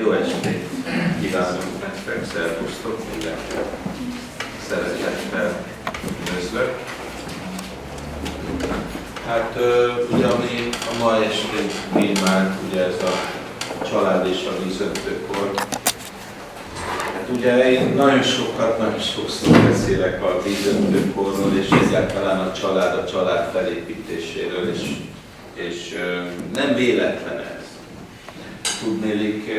Jó estét kívánok nektek, szervusztok, mindenkit szeretettel üdvözlök. Ugye ami a ma estén témánk, ugye ez a család és a vízöntőkor. Ugye én nagyon sokszor beszélek a vízöntőkorról, és egyáltalán a család felépítéséről, és nem véletlen ez. Tudnélik,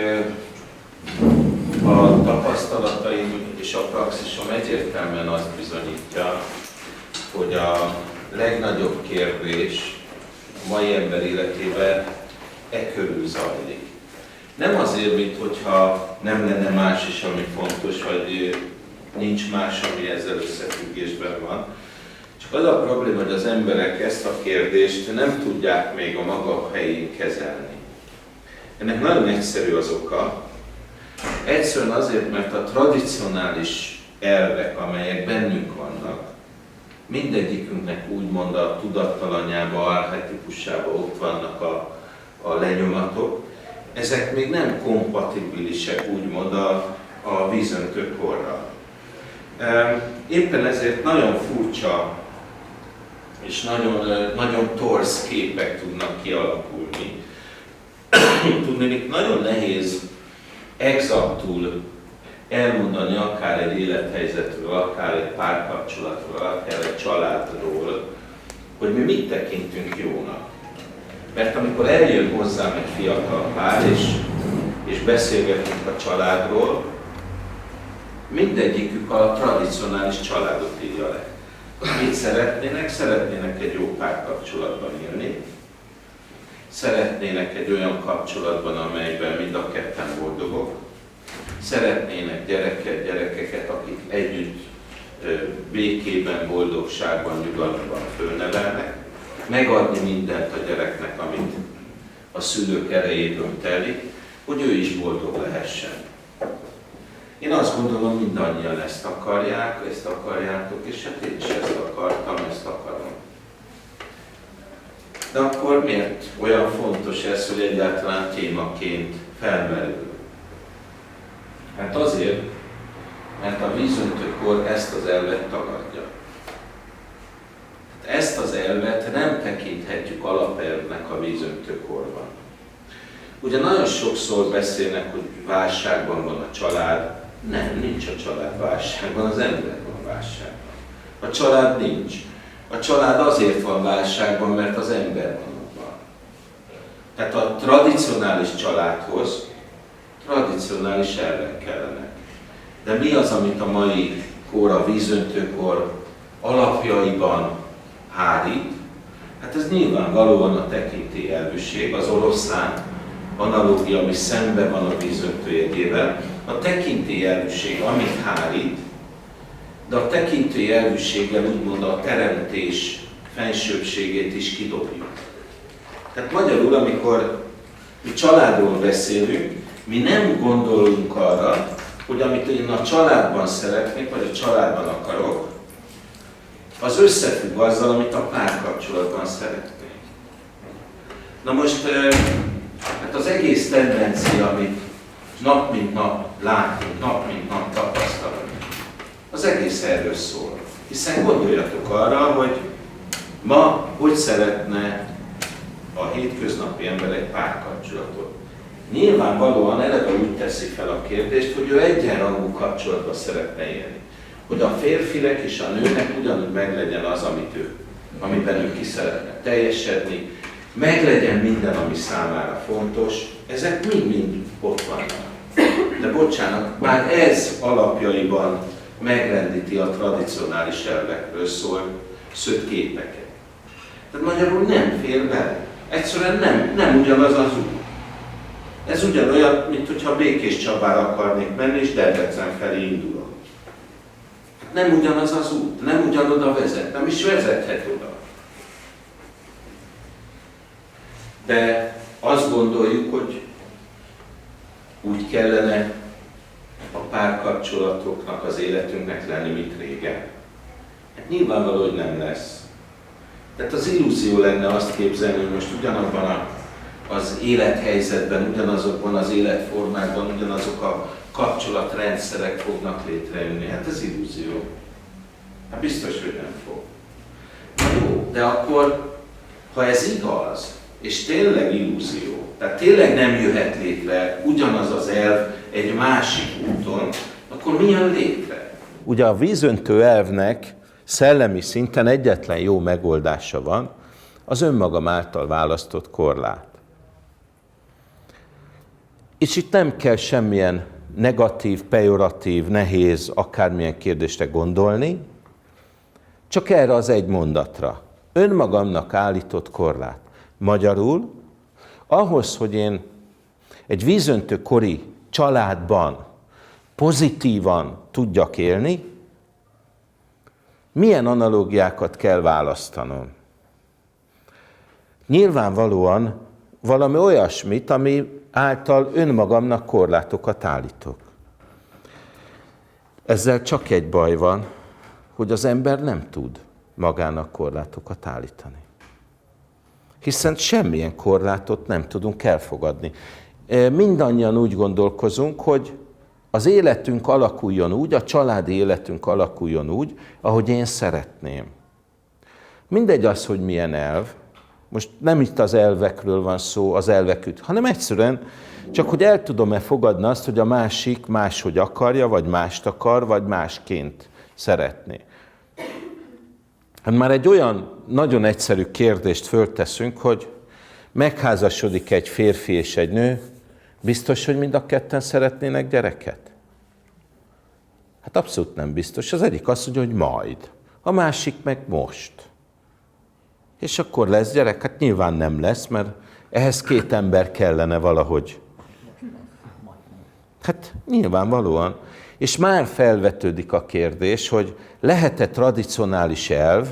a tapasztalataim és a praxisom egyértelműen azt bizonyítja, hogy a legnagyobb kérdés a mai ember életében körül zajlik. Nem azért, mintha nem lenne más is, ami fontos, vagy nincs más, ami ezzel összefüggésben van. Csak az a probléma, hogy az emberek ezt a kérdést nem tudják még a maga helyén kezelni. Ennek nagyon egyszerű az oka. Egyszerűen azért, mert a tradicionális elvek, amelyek bennünk vannak, mindegyikünknek úgymond a tudattalanjába, archetipusába ott vannak a lenyomatok, ezek még nem kompatibilisek úgymond a vízöntőkorral. Éppen ezért nagyon furcsa és nagyon torz képek tudnak kialakulni. Tudni, nagyon nehéz exaktul elmondani akár egy élethelyzetről, akár egy párkapcsolatról, akár egy családról, hogy mi mit tekintünk jónak. Mert amikor eljön hozzám egy fiatal pár, és beszélgetünk a családról, mindegyikük a tradicionális családot írja le. Mit szeretnének? Szeretnének egy jó párkapcsolatban élni. Szeretnének egy olyan kapcsolatban, amelyben mind a ketten boldogok. Szeretnének gyerekeket, akik együtt békében, boldogságban, nyugalomban fölnevelnek. Megadni mindent a gyereknek, amit a szülők erejéből telik, hogy ő is boldog lehessen. Én azt gondolom, mindannyian ezt akarjátok, és hát én is ezt akartam, ezt akarom. De akkor miért olyan fontos ez, hogy egyáltalán témaként felmerül? Hát azért, mert a vízöntőkor ezt az elvet tagadja. Ezt az elvet nem tekinthetjük alapelvnek a vízöntőkorban. Ugye nagyon sokszor beszélnek, hogy válságban van a család. Nem, nincs a család válságban, az ember van válságban. A család nincs. A család azért van válságban, mert az ember van abban. Tehát a tradicionális családhoz tradicionális elvek kellenek. De mi az, amit a mai kor, a vízöntőkor alapjaiban hárít? Hát ez nyilvánvalóan a tekintélyelvűség, az oroszlán analógia, ami szembe van a vízöntő jegyével. A tekintélyelvűség, amit hárít, de a tekintélyelvűséggel úgymond a teremtés fensőbbségét is kidobjuk. Tehát magyarul, amikor mi családról beszélünk, mi nem gondolunk arra, hogy amit én a családban szeretnék, vagy a családban akarok, az összefügg azzal, amit a párkapcsolatban szeretnék. Na most, hát az egész tendencia, amit nap mint nap látunk, nap mint nap tapasztalunk, az egész erről szól. Hiszen gondoljatok arra, hogy ma hogy szeretne a hétköznapi ember egy párkapcsolatot. Nyilvánvalóan eleve úgy teszi fel a kérdést, hogy ő egyenrangú kapcsolatban szeretne élni. Hogy a férfinek és a nőnek ugyanúgy meglegyen az, amiben ő ki szeretne teljesedni, meglegyen minden, ami számára fontos, ezek mind-mind ott vannak. De bocsánat, már ez alapjaiban megrendíti a tradicionális elvekről szőtt képeket. Tehát magyarul nem fér bele. Egyszerűen nem ugyanaz az út. Ez ugyanolyan, mint hogyha Békéscsabára akarnék menni, és Debrecen felé indulok. Nem ugyanaz az út, nem ugyanoda vezet, nem is vezethet oda. De azt gondoljuk, hogy úgy kellene a párkapcsolatoknak, az életünknek lenni, mint régen. Hát nyilvánvaló, hogy nem lesz. Tehát az illúzió lenne azt képzelni, hogy most ugyanabban a az élethelyzetben, ugyanazokban az életformákban, ugyanazok a kapcsolatrendszerek fognak létrejönni. Hát ez illúzió. Hát biztos, hogy nem fog. Na jó, de akkor, ha ez igaz, és tényleg illúzió, tehát tényleg nem jöhet létre ugyanaz az elv egy másik úton, akkor mi jön létre? Ugye a vízöntő elvnek szellemi szinten egyetlen jó megoldása van, az önmagam által választott korlát. És itt nem kell semmilyen negatív, pejoratív, nehéz, akármilyen kérdésre gondolni, csak erre az egy mondatra. Önmagamnak állított korlát. Magyarul, ahhoz, hogy én egy vízöntő kori családban pozitívan tudjak élni, milyen analógiákat kell választanom? Nyilvánvalóan valami olyasmit, ami által önmagamnak korlátokat állítok. Ezzel csak egy baj van, hogy az ember nem tud magának korlátokat állítani. Hiszen semmilyen korlátot nem tudunk elfogadni. Mindannyian úgy gondolkozunk, hogy az életünk alakuljon úgy, a családi életünk alakuljon úgy, ahogy én szeretném. Mindegy az, hogy milyen elv. Most nem itt az elvekről van szó, az elveküt, hanem egyszerűen csak, hogy el tudom-e fogadni azt, hogy a másik máshogy akarja, vagy mást akar, vagy másként szeretné. Hát már egy olyan nagyon egyszerű kérdést fölteszünk, hogy megházasodik egy férfi és egy nő, biztos, hogy mind a ketten szeretnének gyereket? Hát abszolút nem biztos. Az egyik azt mondja, hogy majd. A másik meg most. És akkor lesz gyerek? Hát nyilván nem lesz, mert ehhez két ember kellene valahogy. Hát nyilvánvalóan. És már felvetődik a kérdés, hogy lehet-e tradicionális elv,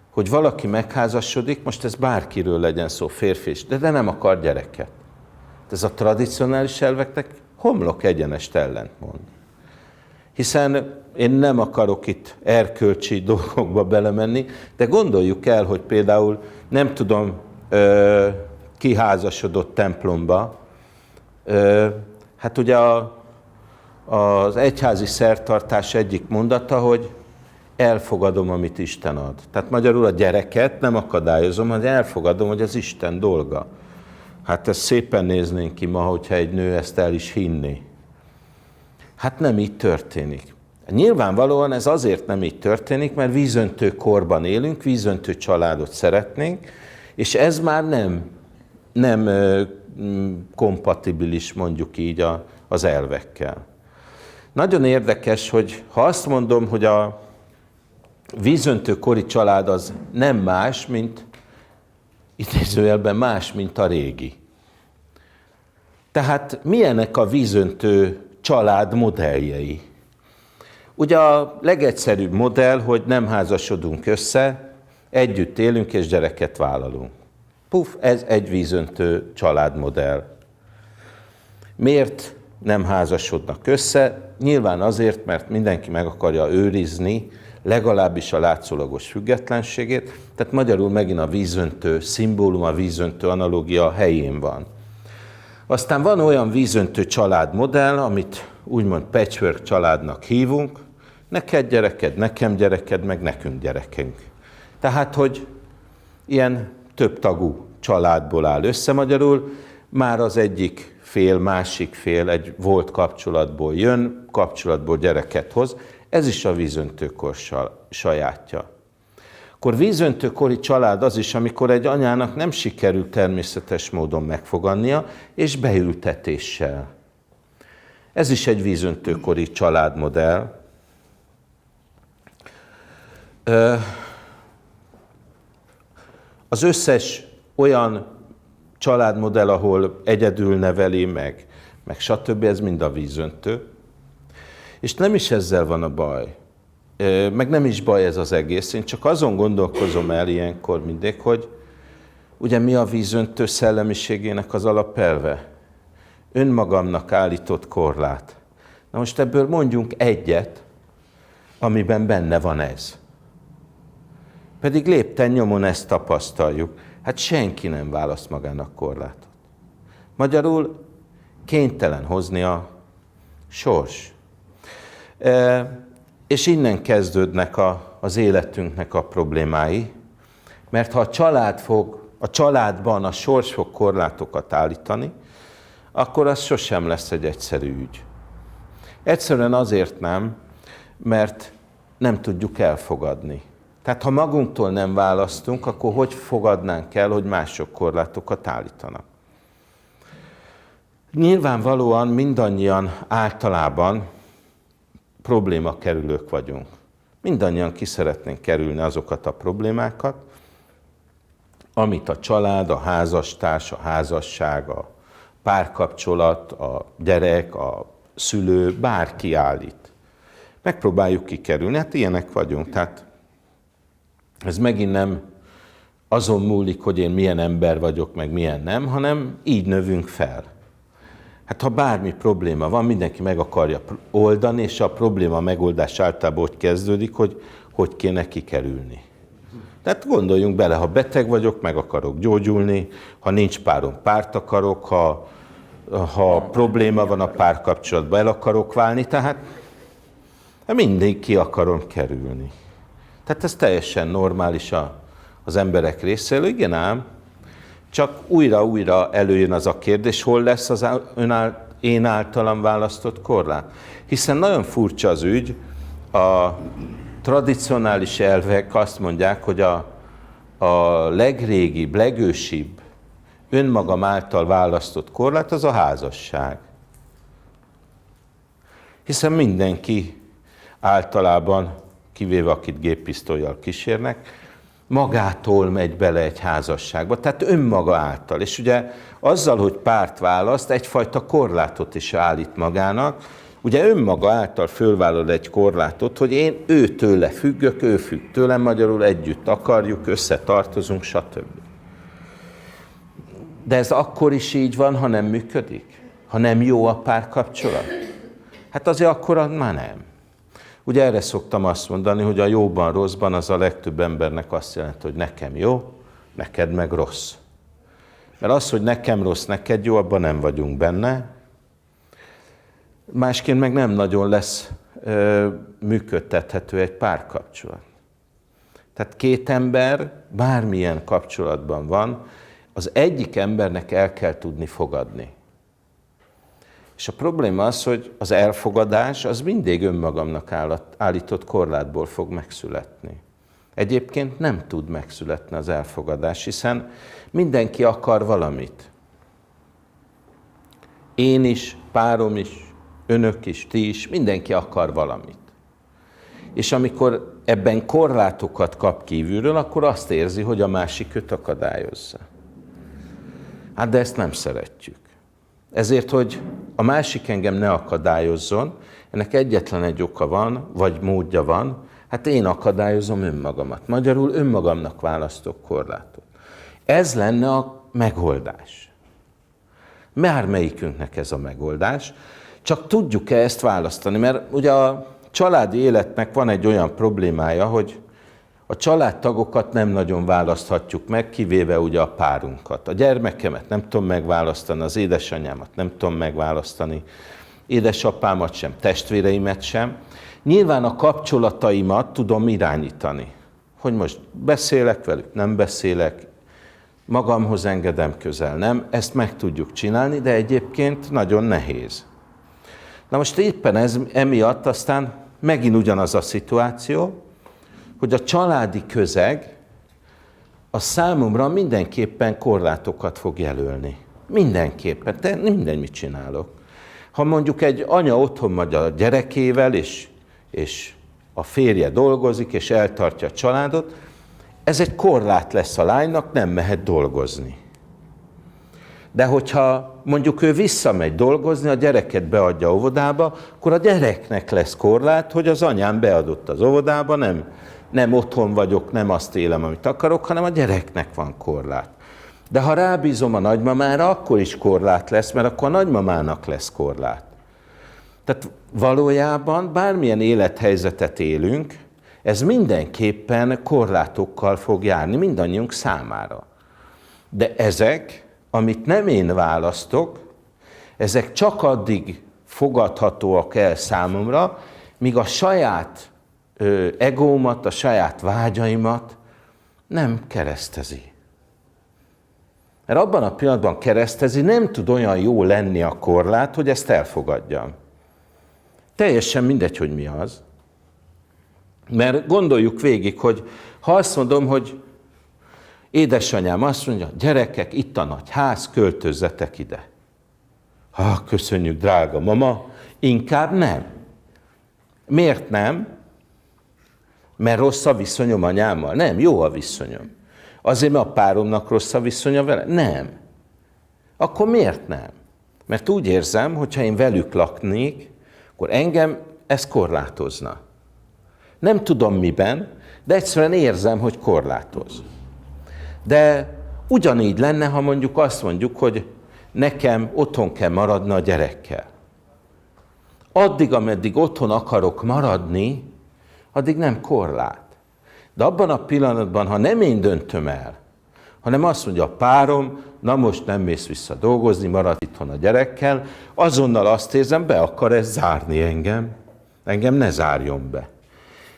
hogy valaki megházasodik, most ez bárkiről legyen szó, férfi is, de nem akar gyereket. Ez a tradicionális elveknek homlok egyenest ellentmond. Hiszen én nem akarok itt erkölcsi dolgokba belemenni, de gondoljuk el, hogy például nem tudom, kiházasodott templomba, hát ugye az egyházi szertartás egyik mondata, hogy elfogadom, amit Isten ad. Tehát magyarul a gyereket nem akadályozom, hanem elfogadom, hogy az Isten dolga. Hát ezt szépen néznénk ki ma, hogyha egy nő ezt el is hinné. Hát nem így történik. Nyilvánvalóan ez azért nem így történik, mert vízöntő korban élünk, vízöntő családot szeretnénk, és ez már nem kompatibilis, mondjuk így az elvekkel. Nagyon érdekes, hogy ha azt mondom, hogy a vízöntő kori család az nem más, mint idézőjelben más, mint a régi. Tehát milyenek a vízöntő család modelljei? Ugye a legegyszerűbb modell, hogy nem házasodunk össze, együtt élünk és gyereket vállalunk. Puf, ez egy vízöntő családmodell. Miért nem házasodnak össze? Nyilván azért, mert mindenki meg akarja őrizni legalábbis a látszólagos függetlenségét, tehát magyarul megint a vízöntő szimbólum, a vízöntő analógia helyén van. Aztán van olyan vízöntő családmodell, amit úgymond patchwork családnak hívunk, neked gyereked, nekem gyereked, meg nekünk gyerekünk. Tehát, hogy ilyen több tagú családból áll össze magyarul, már az egyik fél, másik fél egy volt kapcsolatból jön, kapcsolatból gyereket hoz, ez is a vízöntőkor sajátja. Akkor vízöntőkori család az is, amikor egy anyának nem sikerül természetes módon megfogadnia, és beültetéssel. Ez is egy vízöntőkori családmodell. Az összes olyan családmodell, ahol egyedül neveli, meg stb., ez mind a vízöntő. És nem is ezzel van a baj. Meg nem is baj ez az egész. Én csak azon gondolkozom el ilyenkor mindig, hogy ugye mi a vízöntő szellemiségének az alapelve? Önmagamnak állított korlát. Na most ebből mondjunk egyet, amiben benne van ez. Pedig lépten nyomon ezt tapasztaljuk. Hát senki nem választ magának korlátot. Magyarul kénytelen hozni a sors. És innen kezdődnek az életünknek a problémái, mert ha a családban a sors fog korlátokat állítani, akkor az sosem lesz egy egyszerű ügy. Egyszerűen azért nem, mert nem tudjuk elfogadni. Tehát ha magunktól nem választunk, akkor hogy fogadnánk el, hogy mások korlátokat állítanak? Nyilvánvalóan mindannyian általában problémakerülők vagyunk. Mindannyian ki szeretnénk kerülni azokat a problémákat, amit a család, a házastárs, a házasság, a párkapcsolat, a gyerek, a szülő, bárki állít. Megpróbáljuk kikerülni, hát ilyenek vagyunk. Tehát ez megint nem azon múlik, hogy én milyen ember vagyok, meg milyen nem, hanem így növünk fel. Hát ha bármi probléma van, mindenki meg akarja oldani, és a probléma megoldás általában úgy kezdődik, hogy kéne kikerülni. Tehát gondoljunk bele, ha beteg vagyok, meg akarok gyógyulni, ha nincs párom, párt akarok, ha probléma van a párkapcsolatban, el akarok válni, tehát mindig ki akarom kerülni. Tehát ez teljesen normális az emberek részéről, igen ám, csak újra-újra előjön az a kérdés, hol lesz az én általam választott korlát. Hiszen nagyon furcsa az ügy, a tradicionális elvek azt mondják, hogy a legrégibb, legősibb önmagam által választott korlát az a házasság. Hiszen mindenki általában, kivéve akit géppisztollyal kísérnek, magától megy bele egy házasságba, tehát önmaga által. És ugye azzal, hogy párt választ, egyfajta korlátot is állít magának, ugye önmaga által fölvállal egy korlátot, hogy én őtőle függök, ő függ tőlem, magyarul együtt akarjuk, összetartozunk, stb. De ez akkor is így van, ha nem működik? Ha nem jó a párkapcsolat? Hát azért akkor már nem. Ugye erre szoktam azt mondani, hogy a jóban, rosszban az a legtöbb embernek azt jelenti, hogy nekem jó, neked meg rossz. Mert az, hogy nekem rossz, neked jó, abban nem vagyunk benne. Másként meg nem nagyon lesz működtethető egy párkapcsolat. Tehát két ember bármilyen kapcsolatban van, az egyik embernek el kell tudni fogadni. És a probléma az, hogy az elfogadás az mindig önmagamnak állított korlátból fog megszületni. Egyébként nem tud megszületni az elfogadás, hiszen mindenki akar valamit. Én is, párom is, önök is, ti is, mindenki akar valamit. És amikor ebben korlátokat kap kívülről, akkor azt érzi, hogy a másik őt akadályozza. Hát de ezt nem szeretjük. Ezért, hogy a másik engem ne akadályozzon, ennek egyetlen egy oka van, vagy módja van, hát én akadályozom önmagamat. Magyarul önmagamnak választok korlátot. Ez lenne a megoldás. Bármelyikünknek ez a megoldás, csak tudjuk-e ezt választani? Mert ugye a családi életnek van egy olyan problémája, hogy a családtagokat nem nagyon választhatjuk meg, kivéve ugye a párunkat. A gyermekemet nem tudom megválasztani, az édesanyámat nem tudom megválasztani, édesapámat sem, testvéreimet sem. Nyilván a kapcsolataimat tudom irányítani. Hogy most beszélek velük, nem beszélek, magamhoz engedem, közel nem, ezt meg tudjuk csinálni, de egyébként nagyon nehéz. Na most éppen emiatt aztán megint ugyanaz a szituáció, hogy a családi közeg a számomra mindenképpen korlátokat fog jelölni. Mindenképpen, de mindegy, mit csinálok. Ha mondjuk egy anya otthon vagy a gyerekével, és a férje dolgozik, és eltartja a családot, ez egy korlát lesz a lánynak, nem mehet dolgozni. De hogyha mondjuk ő visszamegy dolgozni, a gyereket beadja óvodába, akkor a gyereknek lesz korlát, hogy az anyám beadott az óvodába, nem otthon vagyok, nem azt élem, amit akarok, hanem a gyereknek van korlát. De ha rábízom a nagymamára, akkor is korlát lesz, mert akkor a nagymamának lesz korlát. Tehát valójában bármilyen élethelyzetet élünk, ez mindenképpen korlátokkal fog járni mindannyiunk számára. De ezek amit nem én választok, ezek csak addig fogadhatóak el számomra, míg a saját egómat, a saját vágyaimat nem keresztezi. Mert abban a pillanatban keresztezi, nem tud olyan jó lenni a korlát, hogy ezt elfogadjam. Teljesen mindegy, hogy mi az. Mert gondoljuk végig, hogy ha azt mondom, hogy édesanyám azt mondja, gyerekek, itt a nagy ház, költözzetek ide. Köszönjük, drága mama, inkább nem. Miért nem? Mert rossz a viszonyom anyámmal? Nem, jó a viszonyom. Azért, mert a páromnak rossz a viszonya vele? Nem. Akkor miért nem? Mert úgy érzem, hogy ha én velük laknék, akkor engem ez korlátozna. Nem tudom miben, de egyszerűen érzem, hogy korlátoz. De ugyanígy lenne, ha mondjuk azt mondjuk, hogy nekem otthon kell maradni a gyerekkel. Addig, ameddig otthon akarok maradni, addig nem korlát. De abban a pillanatban, ha nem én döntöm el, hanem azt mondja a párom, na most nem mész vissza dolgozni, marad itthon a gyerekkel, azonnal azt érzem, be akar ez zárni engem. Engem ne zárjon be.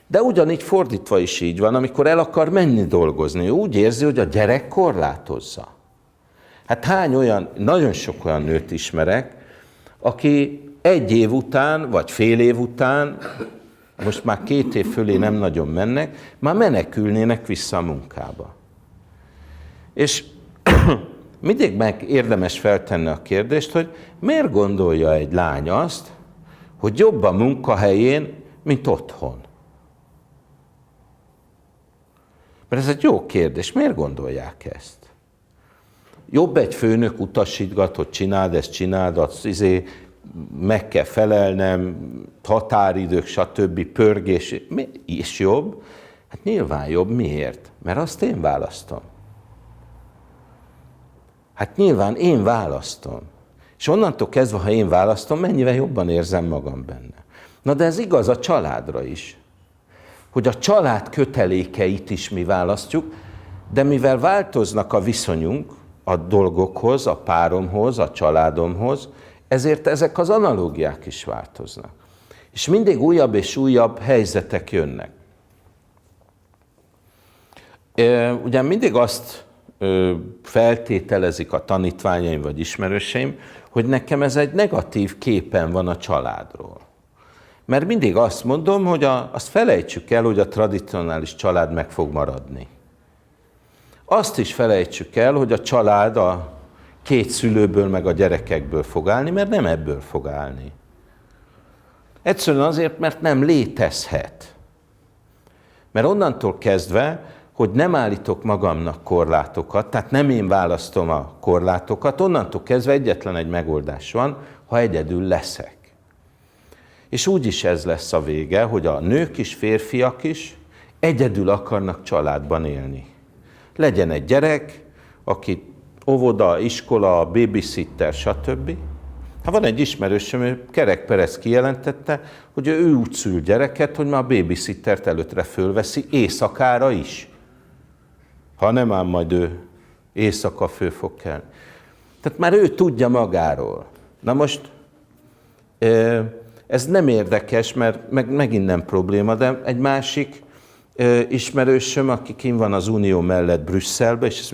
De ugyanígy fordítva is így van, amikor el akar menni dolgozni, ő úgy érzi, hogy a gyerek korlátozza. Hát nagyon sok olyan nőt ismerek, aki 1 év után, vagy fél év után, most már 2 év fölé nem nagyon mennek, már menekülnének vissza a munkába. És mindig érdemes feltenni a kérdést, hogy miért gondolja egy lány azt, hogy jobb a munkahelyén, mint otthon? Mert ez egy jó kérdés, miért gondolják ezt? Jobb egy főnök utasítgat, hogy csináld ezt, csináld azt, meg kell felelnem, határidők, stb. Pörgés, és jobb? Hát nyilván jobb, miért? Mert azt én választom. Hát nyilván én választom. És onnantól kezdve, ha én választom, mennyivel jobban érzem magam benne. Na de ez igaz a családra is. Hogy a család kötelékeit is mi választjuk, de mivel változnak a viszonyunk a dolgokhoz, a páromhoz, a családomhoz, ezért ezek az analógiák is változnak. És mindig újabb és újabb helyzetek jönnek. Ugye mindig azt feltételezik a tanítványaim vagy ismerőseim, hogy nekem ez egy negatív képen van a családról. Mert mindig azt mondom, hogy azt felejtsük el, hogy a tradicionális család meg fog maradni. Azt is felejtsük el, hogy a család a 2 szülőből meg a gyerekekből fog állni, mert nem ebből fog állni. Egyszerűen azért, mert nem létezhet. Mert onnantól kezdve, hogy nem állítok magamnak korlátokat, tehát nem én választom a korlátokat, onnantól kezdve egyetlen egy megoldás van, ha egyedül leszek. És úgyis ez lesz a vége, hogy a nők is, férfiak is egyedül akarnak családban élni. Legyen egy gyerek, aki óvoda, iskola, babysitter, stb. Hát van egy ismerősöm, ő kerekperec kijelentette, hogy ő úgy szül gyereket, hogy már a babysittert előttre fölveszi éjszakára is. Ha nem ám majd ő éjszaka föl fog kelni. Tehát már ő tudja magáról. Na most ez nem érdekes, mert megint nem probléma, de egy másik ismerősöm, aki kint van az Unió mellett Brüsszelben, és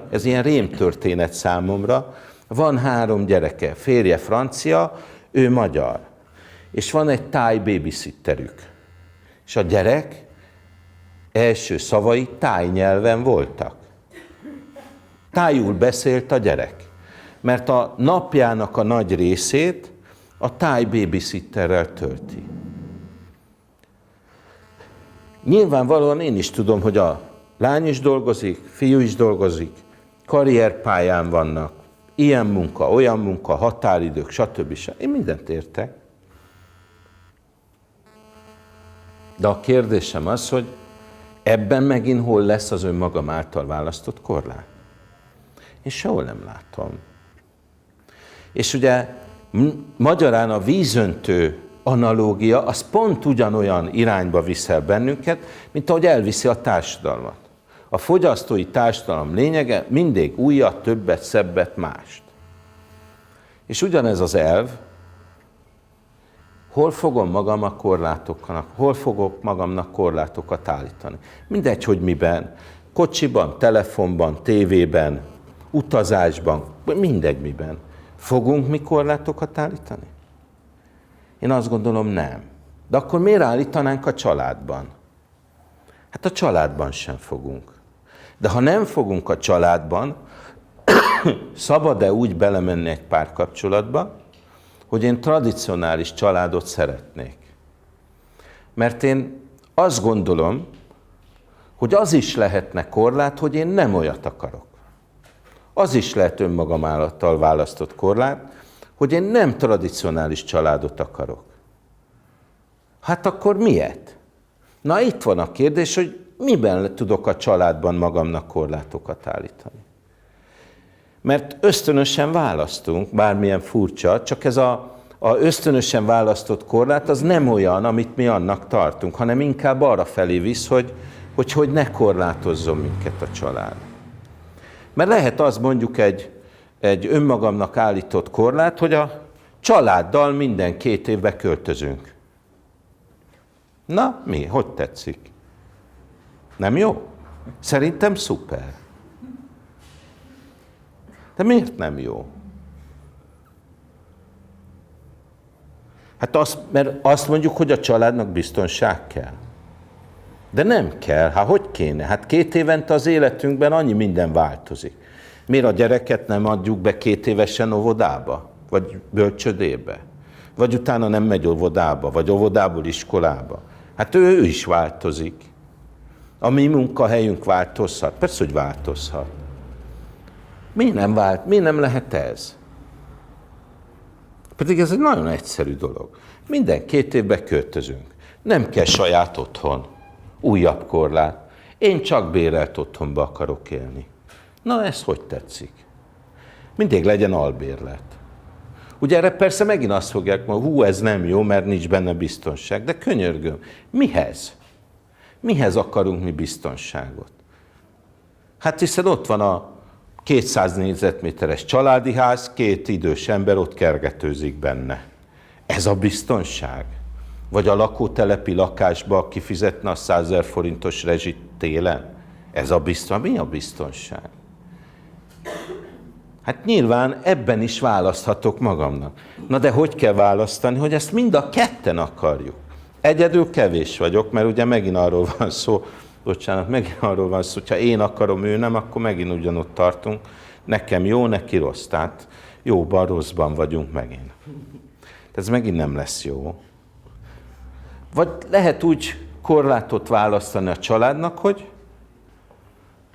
ez ilyen rémtörténet számomra, van 3 gyereke, férje francia, ő magyar, és van egy táj babysitterük. És a gyerek első szavai táj nyelven voltak. Tájul beszélt a gyerek, mert a napjának a nagy részét a táj babysitterrel tölti. Nyilvánvalóan én is tudom, hogy a lány is dolgozik, fiú is dolgozik, karrierpályán vannak, ilyen munka, olyan munka, határidők, stb. Én mindent értek. De a kérdésem az, hogy ebben megint hol lesz az önmagam által választott korlát? Én sehol nem látom. És ugye magyarán a vízöntő analógia, az pont ugyanolyan irányba visz el bennünket, mint ahogy elviszi a társadalmat. A fogyasztói társadalom lényege mindig újat, többet, szebbet, mást. És ugyanez az elv, hol fogom magam a korlátoknak, hol fogok magamnak korlátokat állítani. Mindegy, hogy miben, kocsiban, telefonban, tévében, utazásban, mindegy miben. Fogunk mi korlátokat állítani? Én azt gondolom, nem. De akkor miért állítanánk a családban? Hát a családban sem fogunk. De ha nem fogunk a családban, szabad-e úgy belemenni egy párkapcsolatba, hogy én tradicionális családot szeretnék? Mert én azt gondolom, hogy az is lehetne korlát, hogy én nem olyat akarok. Az is lehet önmagam által választott korlát, hogy én nem tradicionális családot akarok. Hát akkor miért? Na itt van a kérdés, hogy miben tudok a családban magamnak korlátokat állítani. Mert ösztönösen választunk, bármilyen furcsa, csak ez a ösztönösen választott korlát az nem olyan, amit mi annak tartunk, hanem inkább arra felé visz, hogy ne korlátozzon minket a család. Mert lehet az mondjuk egy önmagamnak állított korlát, hogy a családdal minden 2 évbe költözünk. Na, mi? Hogy tetszik? Nem jó? Szerintem szuper. De miért nem jó? Hát mert azt mondjuk, hogy a családnak biztonság kell. De nem kell. Hát hogy kéne? Hát 2 évente az életünkben annyi minden változik. Miért a gyereket nem adjuk be 2 évesen óvodába? Vagy bölcsödébe? Vagy utána nem megy óvodába? Vagy óvodából iskolába? Hát ő is változik. A mi munkahelyünk változhat? Persze, hogy változhat. Miért nem lehet ez? Pedig ez egy nagyon egyszerű dolog. Minden 2 évbe költözünk. Nem kell saját otthon. Újabb korlát. Én csak bérelt otthonba akarok élni. Na, ez hogy tetszik? Mindig legyen albérlet. Ugye erre persze megint azt fogják mondani, ez nem jó, mert nincs benne biztonság. De könyörgöm, mihez? Mihez akarunk mi biztonságot? Hát hiszen ott van a 200 négyzetméteres családi ház, 2 idős ember ott kergetőzik benne. Ez a biztonság? Vagy a lakótelepi lakásba kifizetne a 100 000 forintos rezsit télen? Ez a biztonság? Mi a biztonság? Hát nyilván ebben is választhatok magamnak. Na de hogy kell választani, hogy ezt mind a ketten akarjuk? Egyedül kevés vagyok, mert ugye megint arról van szó, hogyha én akarom, ő nem, akkor megint ugyanott tartunk. Nekem jó, neki rossz. Tehát jóban, rosszban vagyunk megint. Ez megint nem lesz jó. Vagy lehet úgy korlátot választani a családnak, hogy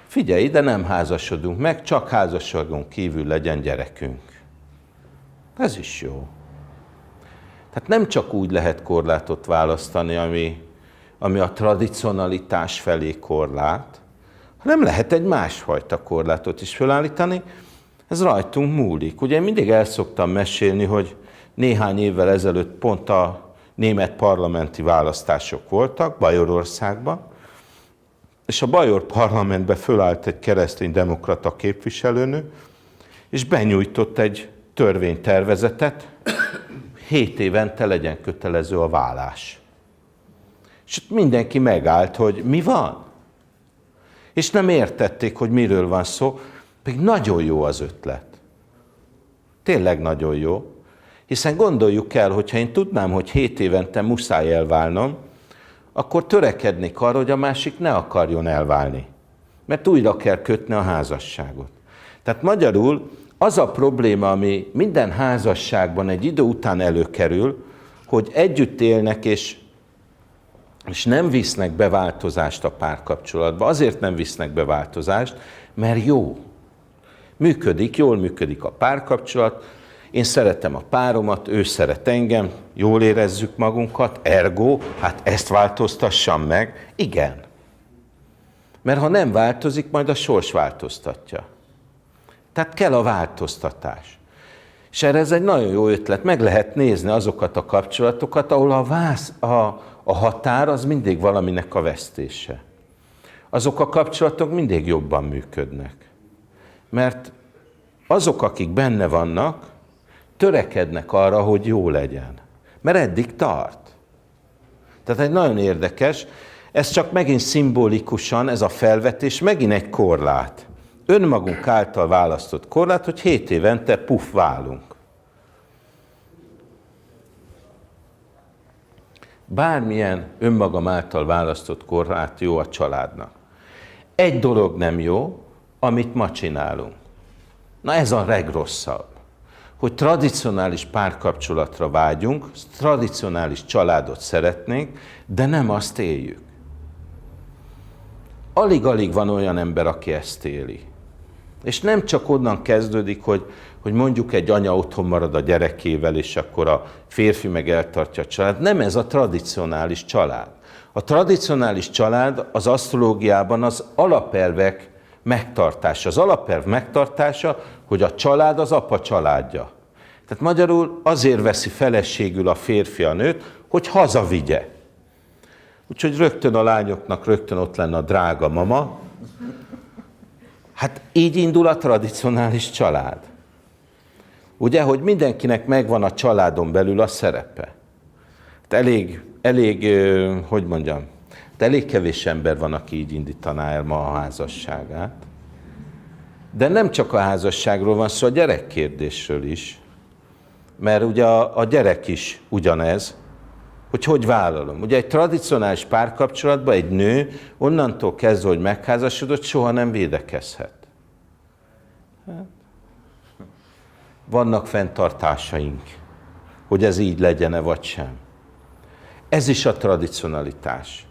figyelj, ide nem házasodunk meg, csak házasságon kívül legyen gyerekünk. Ez is jó. Tehát nem csak úgy lehet korlátot választani, ami a tradicionalitás felé korlát, hanem lehet egy másfajta korlátot is felállítani, ez rajtunk múlik. Ugye én mindig el szoktam mesélni, hogy néhány évvel ezelőtt pont a német parlamenti választások voltak Bajorországban, és a bajor parlamentbe fölállt egy kereszténydemokrata képviselőnő, és benyújtott egy törvénytervezetet, 7 évente legyen kötelező a vállás. És mindenki megállt, hogy mi van? És nem értették, hogy miről van szó, pedig nagyon jó az ötlet. Tényleg nagyon jó. Hiszen gondoljuk el, hogyha én tudnám, hogy 7 évente muszáj elválnom, akkor törekednék arra, hogy a másik ne akarjon elválni. Mert újra kell kötni a házasságot. Tehát magyarul az a probléma, ami minden házasságban egy idő után előkerül, hogy együtt élnek és nem visznek be változást a párkapcsolatba. Azért nem visznek be változást, mert jó. Működik, jól működik a párkapcsolat, én szeretem a páromat, ő szeret engem, jól érezzük magunkat, ergo, hát ezt változtassam meg. Igen. Mert ha nem változik, majd a sors változtatja. Tehát kell a változtatás. És erre ez egy nagyon jó ötlet. Meg lehet nézni azokat a kapcsolatokat, ahol a határ az mindig valaminek a vesztése. azok a kapcsolatok mindig jobban működnek. Mert azok, akik benne vannak, törekednek arra, hogy jó legyen. Mert eddig tart. Tehát egy nagyon érdekes, ez csak megint szimbolikusan, ez a felvetés, megint egy korlát. Önmagunk által választott korlát, hogy 7 évente válunk. Bármilyen önmagam által választott korlát jó a családnak. Egy dolog nem jó, amit ma csinálunk. Na ez a legrosszabb. Hogy tradicionális párkapcsolatra vágyunk, tradicionális családot szeretnénk, de nem azt éljük. Alig-alig van olyan ember, aki ezt éli. És nem csak onnan kezdődik, hogy mondjuk egy anya otthon marad a gyerekével, és akkor a férfi meg eltartja a család. Nem ez a tradicionális család. A tradicionális család az asztrológiában az alapelvek megtartása. Az alapelv megtartása, hogy a család az apa családja. Tehát magyarul azért veszi feleségül a férfi a nőt, hogy hazavigye. Úgyhogy rögtön a lányoknak rögtön ott lenne a drága mama. Hát így indul a tradicionális család. Ugye, hogy mindenkinek megvan a családon belül a szerepe. Hát elég kevés ember van, aki így indítaná el ma a házasságát. De nem csak a házasságról van szó, a gyerekkérdésről is. Mert ugye a gyerek is ugyanez, hogy vállalom. Ugye egy tradicionális párkapcsolatban egy nő onnantól kezdve, hogy megházasodott, soha nem védekezhet. Vannak fenntartásaink, hogy ez így legyen-e vagy sem. Ez is a tradicionalitás.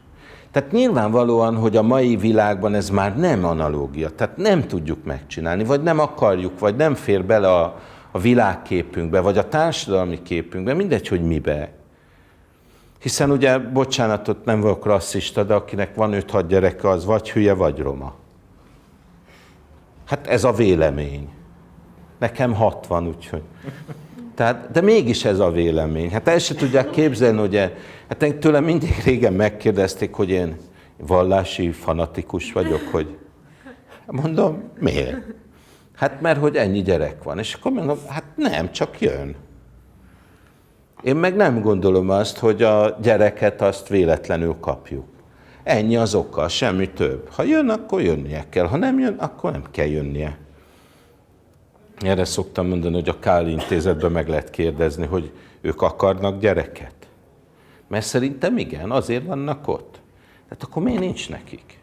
Tehát nyilvánvalóan, hogy a mai világban ez már nem analógia, tehát nem tudjuk megcsinálni, vagy nem akarjuk, vagy nem fér bele a világképünkbe, vagy a társadalmi képünkbe, mindegy, hogy mibe. Hiszen ugye, bocsánatot, nem vagyok rasszista, de akinek van 5-6 gyereke, az vagy hülye, vagy roma. Hát ez a vélemény. Nekem 60, úgyhogy. Tehát, de mégis ez a vélemény. Hát el se tudják képzelni, hogy hát tőlem mindig régen megkérdezték, hogy én vallási fanatikus vagyok, hogy mondom, miért? Hát mert hogy ennyi gyerek van. És akkor mondom, hát nem, csak jön. Én meg nem gondolom azt, hogy a gyereket azt véletlenül kapjuk. Ennyi az oka, semmi több. Ha jön, akkor jönnie kell. Ha nem jön, akkor nem kell jönnie. Erre szoktam mondani, hogy a Kál intézetben meg lehet kérdezni, hogy ők akarnak gyereket. Mert szerintem igen, azért vannak ott. Tehát akkor miért nincs nekik?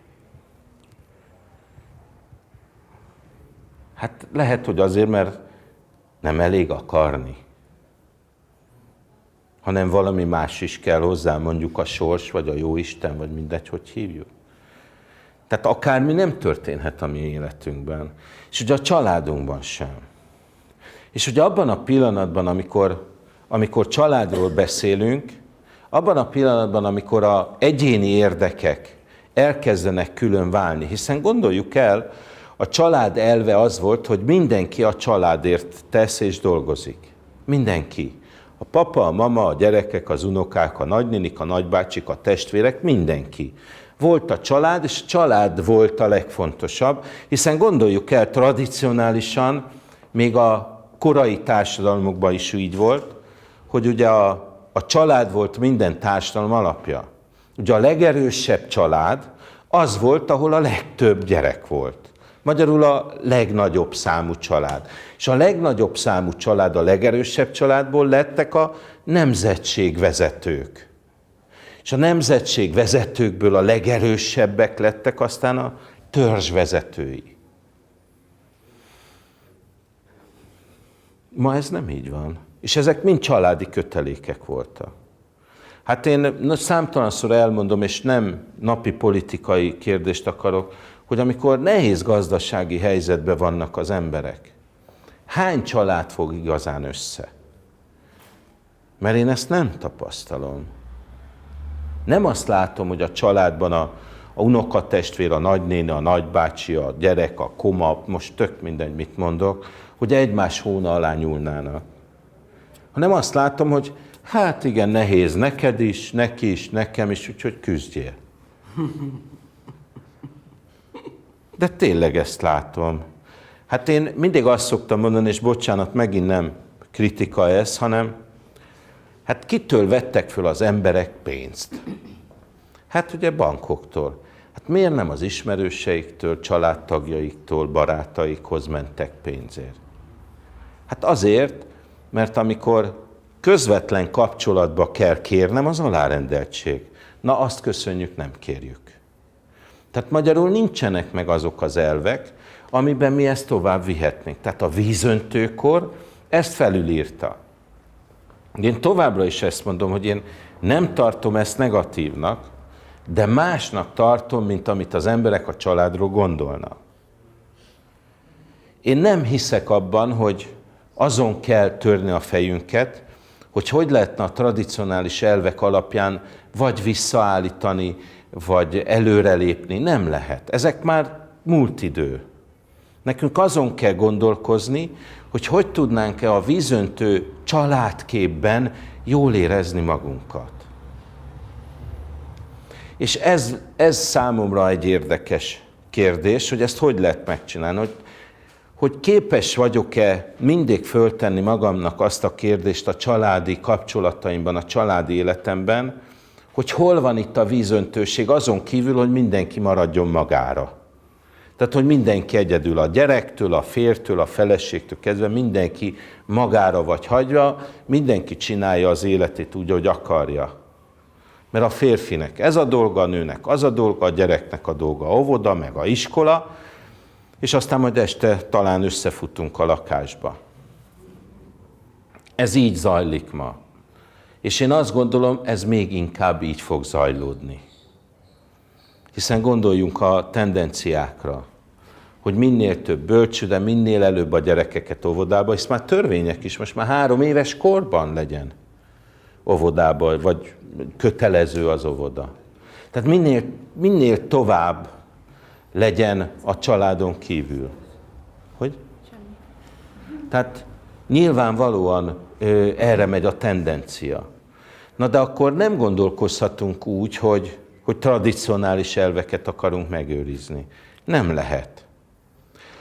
Hát lehet, hogy azért, mert nem elég akarni. Hanem valami más is kell hozzá, mondjuk a sors, vagy a jóisten, vagy mindegy, hogy hívjuk. Tehát akármi nem történhet a mi életünkben. És ugye a családunkban sem. És ugye abban a pillanatban, amikor családról beszélünk, abban a pillanatban, amikor az egyéni érdekek elkezdenek külön válni, hiszen gondoljuk el, a család elve az volt, hogy mindenki a családért tesz és dolgozik. Mindenki. A papa, a mama, a gyerekek, az unokák, a nagynénik, a nagybácsik, a testvérek, mindenki. Volt a család, és a család volt a legfontosabb, hiszen gondoljuk el, tradicionálisan, még a korai társadalmokban is így volt, hogy ugye a család volt minden társadalom alapja. Ugye a legerősebb család az volt, ahol a legtöbb gyerek volt. Magyarul a legnagyobb számú család. És a legnagyobb számú család, a legerősebb családból lettek a nemzetségvezetők. És a nemzetségvezetőkből a legerősebbek lettek aztán a törzsvezetői. Ma ez nem így van. És ezek mind családi kötelékek voltak. Hát én számtalanszor elmondom, és nem napi politikai kérdést akarok, hogy amikor nehéz gazdasági helyzetben vannak az emberek, hány család fog igazán össze? Mert én ezt nem tapasztalom. Nem azt látom, hogy a családban a unokatestvér, a nagynéni, a nagybácsi, a gyerek, a koma, most tök mindegy, mit mondok, hogy egymás hóna alá nyúlnának. Hanem azt látom, hogy hát igen, nehéz neked is, neki is, nekem is, úgyhogy küzdjél. De tényleg ezt látom. Hát én mindig azt szoktam mondani, és bocsánat, megint nem kritika ez, hanem hát kitől vettek föl az emberek pénzt? Hát ugye bankoktól. Hát miért nem az ismerőseiktől, családtagjaiktól, barátaikhoz mentek pénzért? Hát azért, mert amikor közvetlen kapcsolatba kell kérnem, az alárendeltség. Na azt köszönjük, nem kérjük. Tehát magyarul nincsenek meg azok az elvek, amiben mi ezt tovább vihetnénk. Tehát a vízöntőkor ezt felülírta. Én továbbra is ezt mondom, hogy én nem tartom ezt negatívnak, de másnak tartom, mint amit az emberek a családról gondolnak. Én nem hiszek abban, hogy azon kell törni a fejünket, hogy lehetne a tradicionális elvek alapján vagy visszaállítani, vagy előrelépni. Nem lehet. Ezek már múlt idő. Nekünk azon kell gondolkozni, hogy tudnánk-e a vízöntő családképben jól érezni magunkat. És ez számomra egy érdekes kérdés, hogy ezt hogy lehet megcsinálni, hogy képes vagyok-e mindig föltenni magamnak azt a kérdést a családi kapcsolataimban, a családi életemben, hogy hol van itt a vízöntőség, azon kívül, hogy mindenki maradjon magára. Tehát, hogy mindenki egyedül, a gyerektől, a férjtől, a feleségtől kezdve mindenki magára vagy hagyva, mindenki csinálja az életét úgy, ahogy akarja. Mert a férfinek ez a dolga, a nőnek az a dolga, a gyereknek a dolga a óvoda, meg a iskola, és aztán majd este talán összefutunk a lakásba. Ez így zajlik ma. És én azt gondolom, ez még inkább így fog zajlódni. Hiszen gondoljunk a tendenciákra, hogy minél több bölcsőde, minél előbb a gyerekeket óvodába, és már törvények is, most már 3 éves korban legyen óvodába, vagy kötelező az óvoda. Tehát minél tovább legyen a családon kívül. Hogy? Semmi. Tehát nyilvánvalóan erre megy a tendencia. Na de akkor nem gondolkozhatunk úgy, hogy tradicionális elveket akarunk megőrizni. Nem lehet.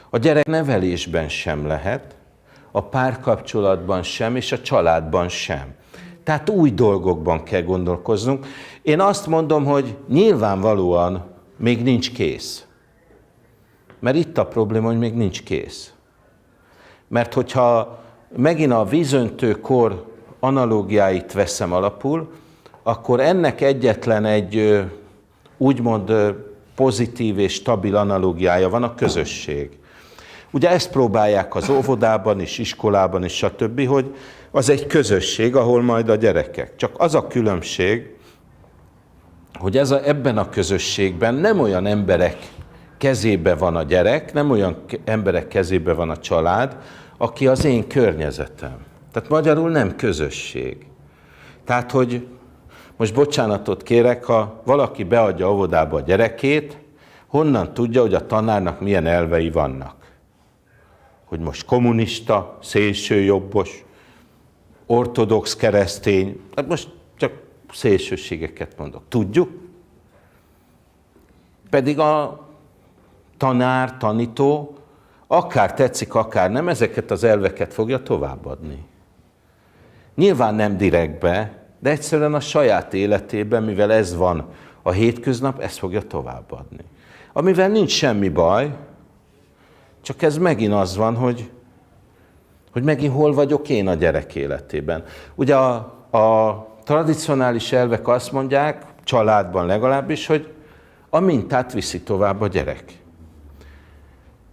A gyereknevelésben sem lehet, a párkapcsolatban sem, és a családban sem. Tehát új dolgokban kell gondolkoznunk. Én azt mondom, hogy nyilvánvalóan még nincs kész. Mert itt a probléma, hogy még nincs kész. Mert hogyha megint a vízöntőkor analógiáit veszem alapul, akkor ennek egyetlen egy úgymond pozitív és stabil analógiája van, a közösség. Ugye ezt próbálják az óvodában is, iskolában is, stb., hogy az egy közösség, ahol majd a gyerekek. Csak az a különbség, hogy ebben a közösségben nem olyan emberek kezébe van a gyerek, nem olyan emberek kezébe van a család, aki az én környezetem. Tehát magyarul nem közösség. Tehát, hogy most bocsánatot kérek, ha valaki beadja óvodába a gyerekét, honnan tudja, hogy a tanárnak milyen elvei vannak? Hogy most kommunista, szélsőjobbos, ortodox keresztény, hát most csak szélsőségeket mondok. Tudjuk? Pedig a tanár, tanító, akár tetszik, akár nem, ezeket az elveket fogja továbbadni. Nyilván nem direktbe, de egyszerűen a saját életében, mivel ez van a hétköznap, ezt fogja továbbadni. Amivel nincs semmi baj, csak ez megint az van, hogy megint hol vagyok én a gyerek életében. Ugye a tradicionális elvek azt mondják, családban legalábbis, hogy a mintát viszi tovább a gyerek.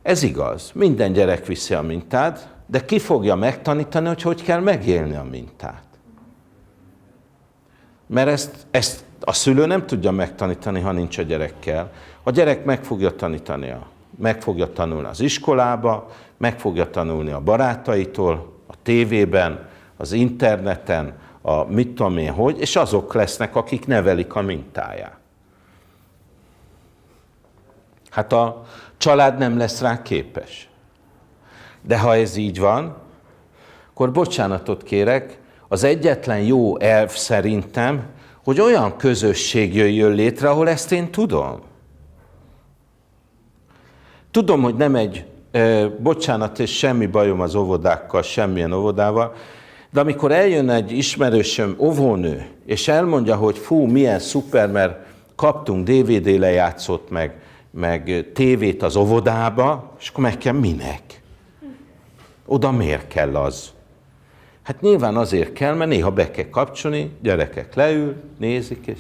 Ez igaz, minden gyerek viszi a mintát, de ki fogja megtanítani, hogy kell megélni a mintát. Mert ezt a szülő nem tudja megtanítani, ha nincs a gyerekkel. A gyerek meg fogja tanulni az iskolába, meg fogja tanulni a barátaitól, a tévében, az interneten, a mit tudom én hogy, és azok lesznek, akik nevelik a mintáját. Hát a család nem lesz rá képes. De ha ez így van, akkor bocsánatot kérek, az egyetlen jó elv szerintem, hogy olyan közösség jöjjön létre, ahol ezt én tudom. Tudom, hogy nem egy, bocsánat, és semmi bajom az óvodákkal, semmilyen óvodával, de amikor eljön egy ismerősöm, óvónő, és elmondja, hogy fú, milyen szuper, mert kaptunk DVD lejátszót, meg tévét az óvodába, és akkor meg kell, minek? Oda miért kell az? Hát nyilván azért kell, mert néha be kell kapcsolni, gyerekek leül, nézik, és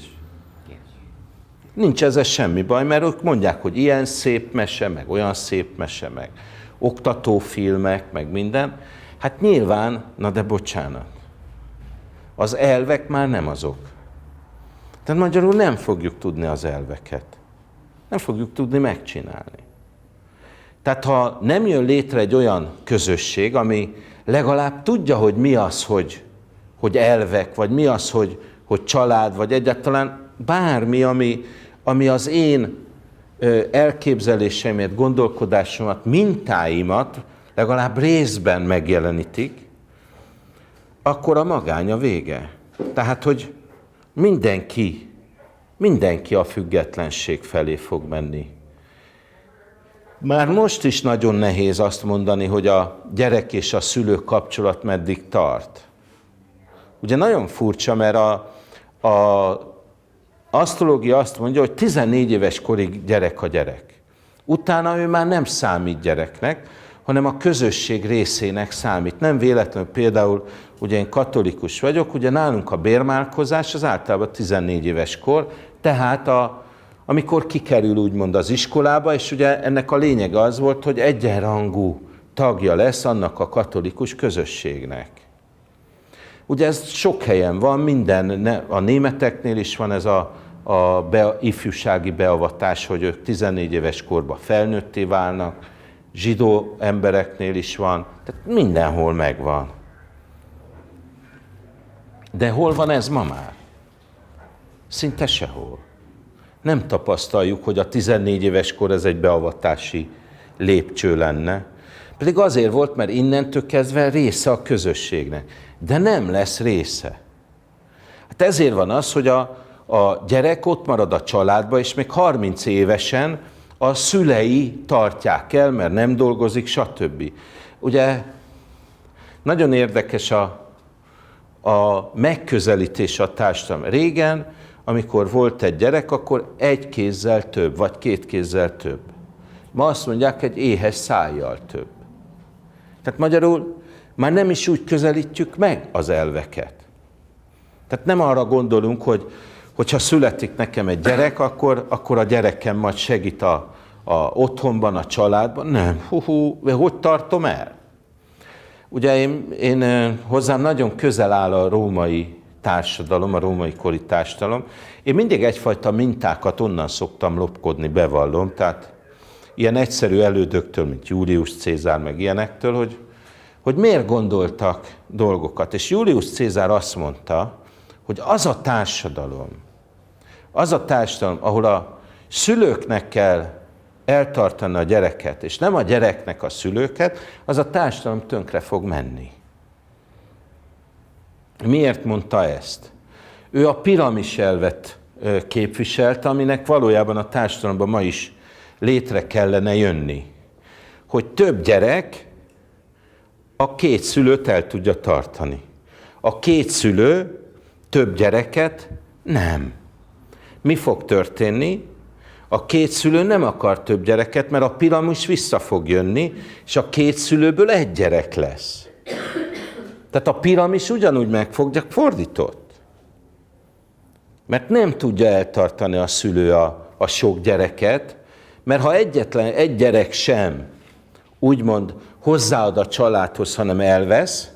nincs ezzel semmi baj, mert ők mondják, hogy ilyen szép mese, meg olyan szép mese, meg oktatófilmek, meg minden. Hát nyilván, na de bocsánat, az elvek már nem azok. Tehát magyarul nem fogjuk tudni az elveket. Nem fogjuk tudni megcsinálni. Tehát ha nem jön létre egy olyan közösség, ami legalább tudja, hogy mi az, hogy elvek, vagy mi az, hogy család, vagy egyáltalán bármi, ami az én elképzeléseimet, gondolkodásomat, mintáimat legalább részben megjelenítik, akkor a magány a vége. Tehát, hogy mindenki a függetlenség felé fog menni. Már most is nagyon nehéz azt mondani, hogy a gyerek és a szülő kapcsolat meddig tart. Ugye nagyon furcsa, mert a asztrológia azt mondja, hogy 14 éves korig gyerek a gyerek. Utána ő már nem számít gyereknek, hanem a közösség részének számít. Nem véletlenül például, ugye én katolikus vagyok, ugye nálunk a bérmálkozás az általában 14 éves kor, tehát amikor kikerül úgymond az iskolába, és ugye ennek a lényege az volt, hogy egyenrangú tagja lesz annak a katolikus közösségnek. Ugye ez sok helyen van, a németeknél is van ez a ifjúsági beavatás, hogy ők 14 éves korban felnőtté válnak, zsidó embereknél is van, tehát mindenhol megvan. De hol van ez ma már? Szinte sehol. Nem tapasztaljuk, hogy a 14 éves kor ez egy beavatási lépcső lenne. Pedig azért volt, mert innentől kezdve része a közösségnek. De nem lesz része. Hát ezért van az, hogy a gyerek ott marad a családba, és még 30 évesen a szülei tartják el, mert nem dolgozik, stb. Ugye nagyon érdekes a megközelítés a társadalom. Régen, amikor volt egy gyerek, akkor egy kézzel több, vagy két kézzel több. Ma azt mondják, egy éhes szájjal több. Tehát magyarul már nem is úgy közelítjük meg az elveket. Tehát nem arra gondolunk, hogy ha születik nekem egy gyerek, akkor a gyerekem majd segít a otthonban, a családban. Nem, hogy tartom el? Ugye én hozzám nagyon közel áll a római társadalom, a római kori társadalom. Én mindig egyfajta mintákat onnan szoktam lopkodni, bevallom. Tehát ilyen egyszerű elődöktől, mint Július Cézár, meg ilyenektől, hogy miért gondoltak dolgokat. És Július Cézár azt mondta, hogy az a társadalom, ahol a szülőknek kell eltartani a gyereket, és nem a gyereknek a szülőket, az a társadalom tönkre fog menni. Miért mondta ezt? Ő a piramis elvet képviselte, aminek valójában a társadalomban ma is létre kellene jönni. Hogy több gyerek a két szülőt el tudja tartani. A két szülő több gyereket nem. Mi fog történni? A két szülő nem akar több gyereket, mert a piramis vissza fog jönni, és a két szülőből egy gyerek lesz. Tehát a piramis ugyanúgy meg fog, fordított. Mert nem tudja eltartani a szülő a sok gyereket, mert ha egyetlen egy gyerek sem úgymond hozzáad a családhoz, hanem elvesz,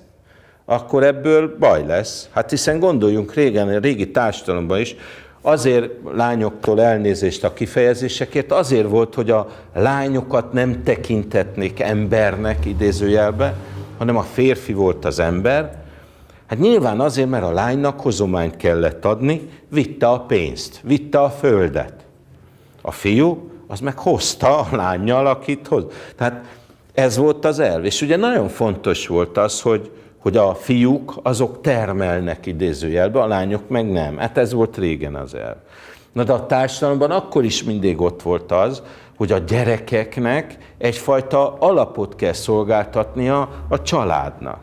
akkor ebből baj lesz. Hát hiszen gondoljunk régen, a régi társadalomban is, azért lányoktól elnézést a kifejezésekért, azért volt, hogy a lányokat nem tekintetnék embernek idézőjelbe, hanem a férfi volt az ember. Hát nyilván azért, mert a lánynak hozományt kellett adni, vitte a pénzt, vitte a földet. A fiú, az meg hozta a lánnyal, akit hoz. Tehát ez volt az elv. És ugye nagyon fontos volt az, hogy a fiúk azok termelnek idézőjelbe, a lányok meg nem. Hát ez volt régen az elv. Na de a társadalomban akkor is mindig ott volt az, hogy a gyerekeknek egyfajta alapot kell szolgáltatnia a családnak.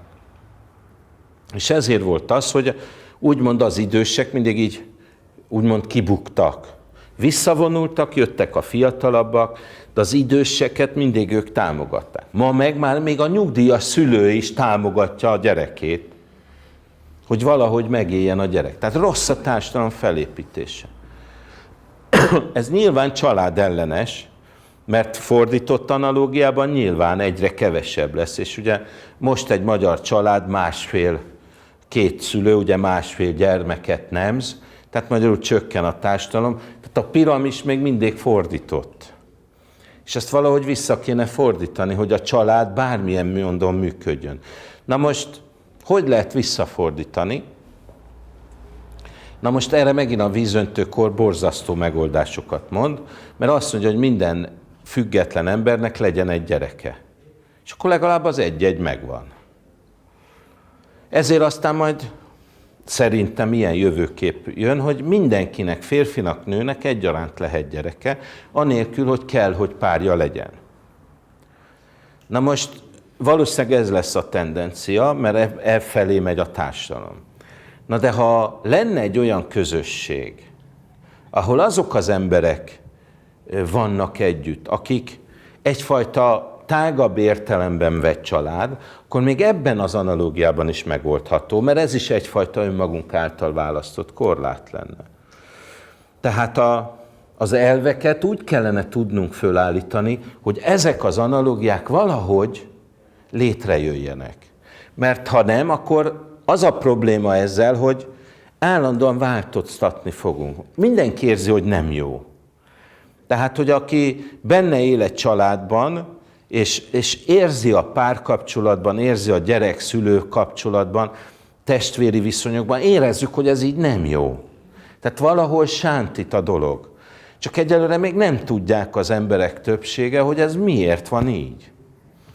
És ezért volt az, hogy úgymond az idősek mindig így úgymond kibuktak. Visszavonultak, jöttek a fiatalabbak, de az időseket mindig ők támogatták. Ma meg már még a nyugdíjas szülő is támogatja a gyerekét, hogy valahogy megéljen a gyerek. Tehát rossz a társadalom felépítése. Ez nyilván családellenes, mert fordított analógiában nyilván egyre kevesebb lesz. És ugye most egy magyar család két szülő, ugye másfél gyermeket nemz, tehát magyarul csökken a társadalom. Tehát a piramis még mindig fordított. És ezt valahogy vissza kéne fordítani, hogy a család bármilyen módon működjön. Na most, hogy lehet visszafordítani? Na most erre megint a vízöntőkor borzasztó megoldásokat mond, mert azt mondja, hogy minden független embernek legyen egy gyereke. És akkor legalább az egy-egy megvan. Ezért aztán majd szerintem ilyen jövőkép jön, hogy mindenkinek, férfinak, nőnek egyaránt lehet gyereke, anélkül, hogy kell, hogy párja legyen. Na most valószínűleg ez lesz a tendencia, mert elfelé megy a társadalom. Na de ha lenne egy olyan közösség, ahol azok az emberek vannak együtt, akik egyfajta tágabb értelemben vett család, akkor még ebben az analógiában is megoldható, mert ez is egyfajta önmagunk által választott korlát lenne. Tehát az elveket úgy kellene tudnunk fölállítani, hogy ezek az analógiák valahogy létrejöjjenek. Mert ha nem, akkor az a probléma ezzel, hogy állandóan változtatni fogunk. Mindenki érzi, hogy nem jó. Tehát, hogy aki benne él egy családban, és érzi a párkapcsolatban, érzi a gyerek-szülő kapcsolatban, testvéri viszonyokban, érezzük, hogy ez így nem jó. Tehát valahol sántít a dolog. Csak egyelőre még nem tudják az emberek többsége, hogy ez miért van így.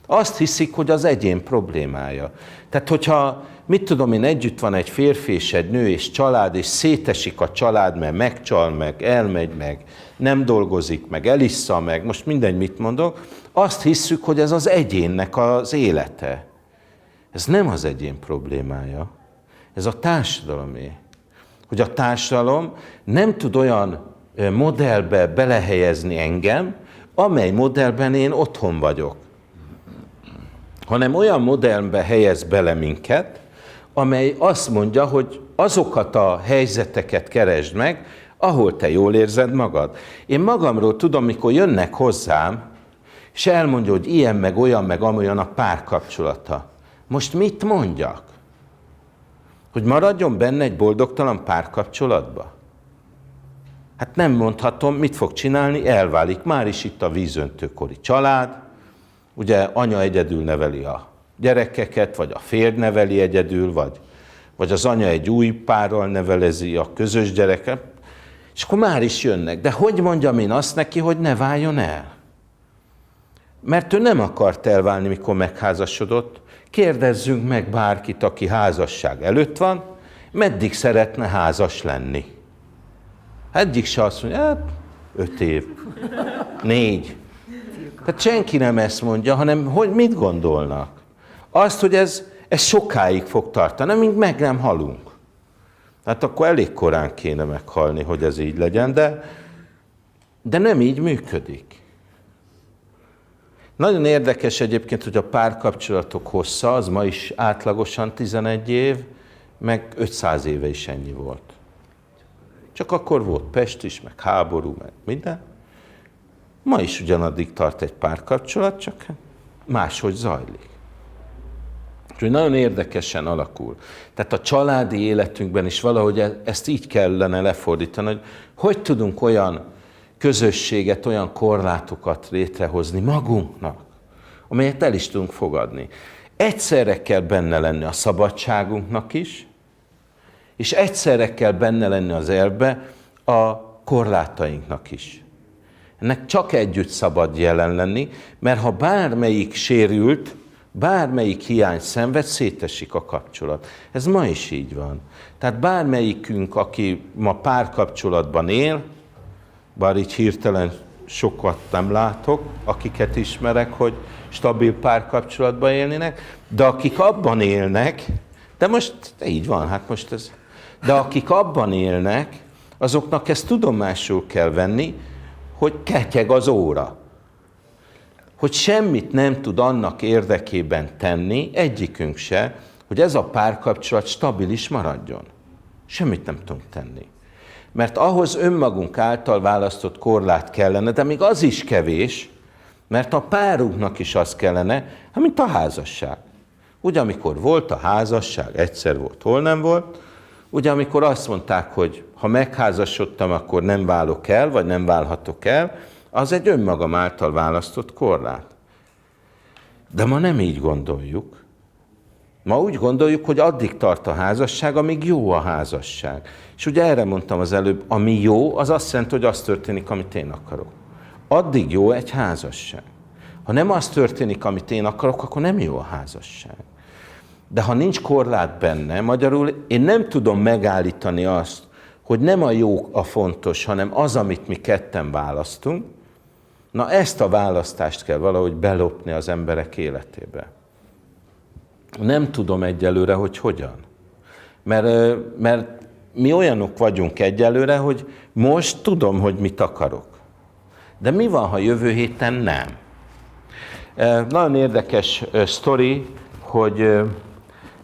Azt hiszik, hogy az egyén problémája. Tehát, hogyha, mit tudom én, együtt van egy férfi és egy nő és család, és szétesik a család, mert megcsal meg, elmegy meg, nem dolgozik meg, elissza meg, most mindegy, mit mondok, azt hisszük, hogy ez az egyénnek az élete. Ez nem az egyén problémája, ez a társadalomé. Hogy a társadalom nem tud olyan modellbe belehelyezni engem, amely modellben én otthon vagyok, hanem olyan modellbe helyez bele minket, amely azt mondja, hogy azokat a helyzeteket keresd meg, ahol te jól érzed magad. Én magamról tudom, mikor jönnek hozzám, és elmondja, hogy ilyen, meg amolyan a párkapcsolata. Most mit mondjak? Hogy maradjon benne egy boldogtalan párkapcsolatba? Hát nem mondhatom, mit fog csinálni, elválik. Már is itt a vízöntőkori család, ugye anya egyedül neveli a gyerekeket, vagy a férj neveli egyedül, vagy az anya egy új párral nevelezi a közös gyereket, és akkor már is jönnek. De hogy mondjam én azt neki, hogy ne váljon el? Mert ő nem akart elválni, mikor megházasodott. Kérdezzünk meg bárkit, aki házasság előtt van, meddig szeretne házas lenni. Egyik se azt mondja, hát 5 év, 4. Tehát senki nem ezt mondja, hanem hogy mit gondolnak? Azt, hogy ez sokáig fog tartani, amíg meg nem halunk. Hát akkor elég korán kéne meghalni, hogy ez így legyen, de nem így működik. Nagyon érdekes egyébként, hogy a párkapcsolatok hossza, az ma is átlagosan 11 év, meg 500 éve is ennyi volt. Csak akkor volt pest is, meg háború, meg minden. Ma is ugyanaddig tart egy párkapcsolat, csak máshogy zajlik. Úgyhogy nagyon érdekesen alakul. Tehát a családi életünkben is valahogy ezt így kellene lefordítani, hogy tudunk olyan közösséget, olyan korlátokat létrehozni magunknak, amelyet el is tudunk fogadni. Egyszerre kell benne lenni a szabadságunknak is, és egyszerre kell benne lenni az elvbe a korlátainknak is. Ennek csak együtt szabad jelen lenni, mert ha bármelyik sérült, bármelyik hiány szenved, szétesik a kapcsolat. Ez ma is így van. Tehát bármelyikünk, aki ma párkapcsolatban él, bár így hirtelen sokat nem látok, akiket ismerek, hogy stabil párkapcsolatban élnének, de akik abban élnek, de most így van, hát most ez, de akik abban élnek, azoknak ezt tudomásul kell venni, hogy ketyeg az óra. Hogy semmit nem tud annak érdekében tenni, egyikünk se, hogy ez a párkapcsolat stabilis maradjon. Semmit nem tudunk tenni. Mert ahhoz önmagunk által választott korlát kellene, de még az is kevés, mert a párunknak is az kellene, mint a házasság. Ugye, amikor volt a házasság, egyszer volt, hol nem volt, ugye, amikor azt mondták, hogy ha megházasodtam, akkor nem válok el, vagy nem válhatok el, az egy önmagam által választott korlát. De ma nem így gondoljuk. Ma úgy gondoljuk, hogy addig tart a házasság, amíg jó a házasság. És ugye erre mondtam az előbb, ami jó, az azt jelenti, hogy az történik, amit én akarok. Addig jó egy házasság. Ha nem az történik, amit én akarok, akkor nem jó a házasság. De ha nincs korlát benne, magyarul én nem tudom megállítani azt, hogy nem a jó a fontos, hanem az, amit mi ketten választunk, na ezt a választást kell valahogy belopni az emberek életébe. Nem tudom egyelőre, hogy hogyan. Mert mi olyanok vagyunk egyelőre, hogy most tudom, hogy mit akarok. De mi van, ha jövő héten nem? Nagyon érdekes sztori, hogy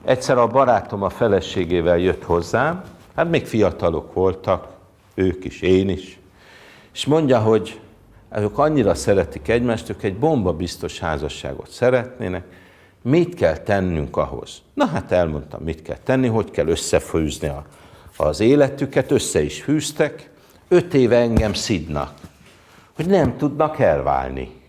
egyszer a barátom a feleségével jött hozzám, hát még fiatalok voltak, ők is, én is, és mondja, hogy ők annyira szeretik egymást, ők egy bombabiztos házasságot szeretnének, mit kell tennünk ahhoz? Na hát elmondtam, mit kell tenni, hogy kell összefűzni az életüket, össze is fűztek, 5 éve engem szidnak, hogy nem tudnak elválni.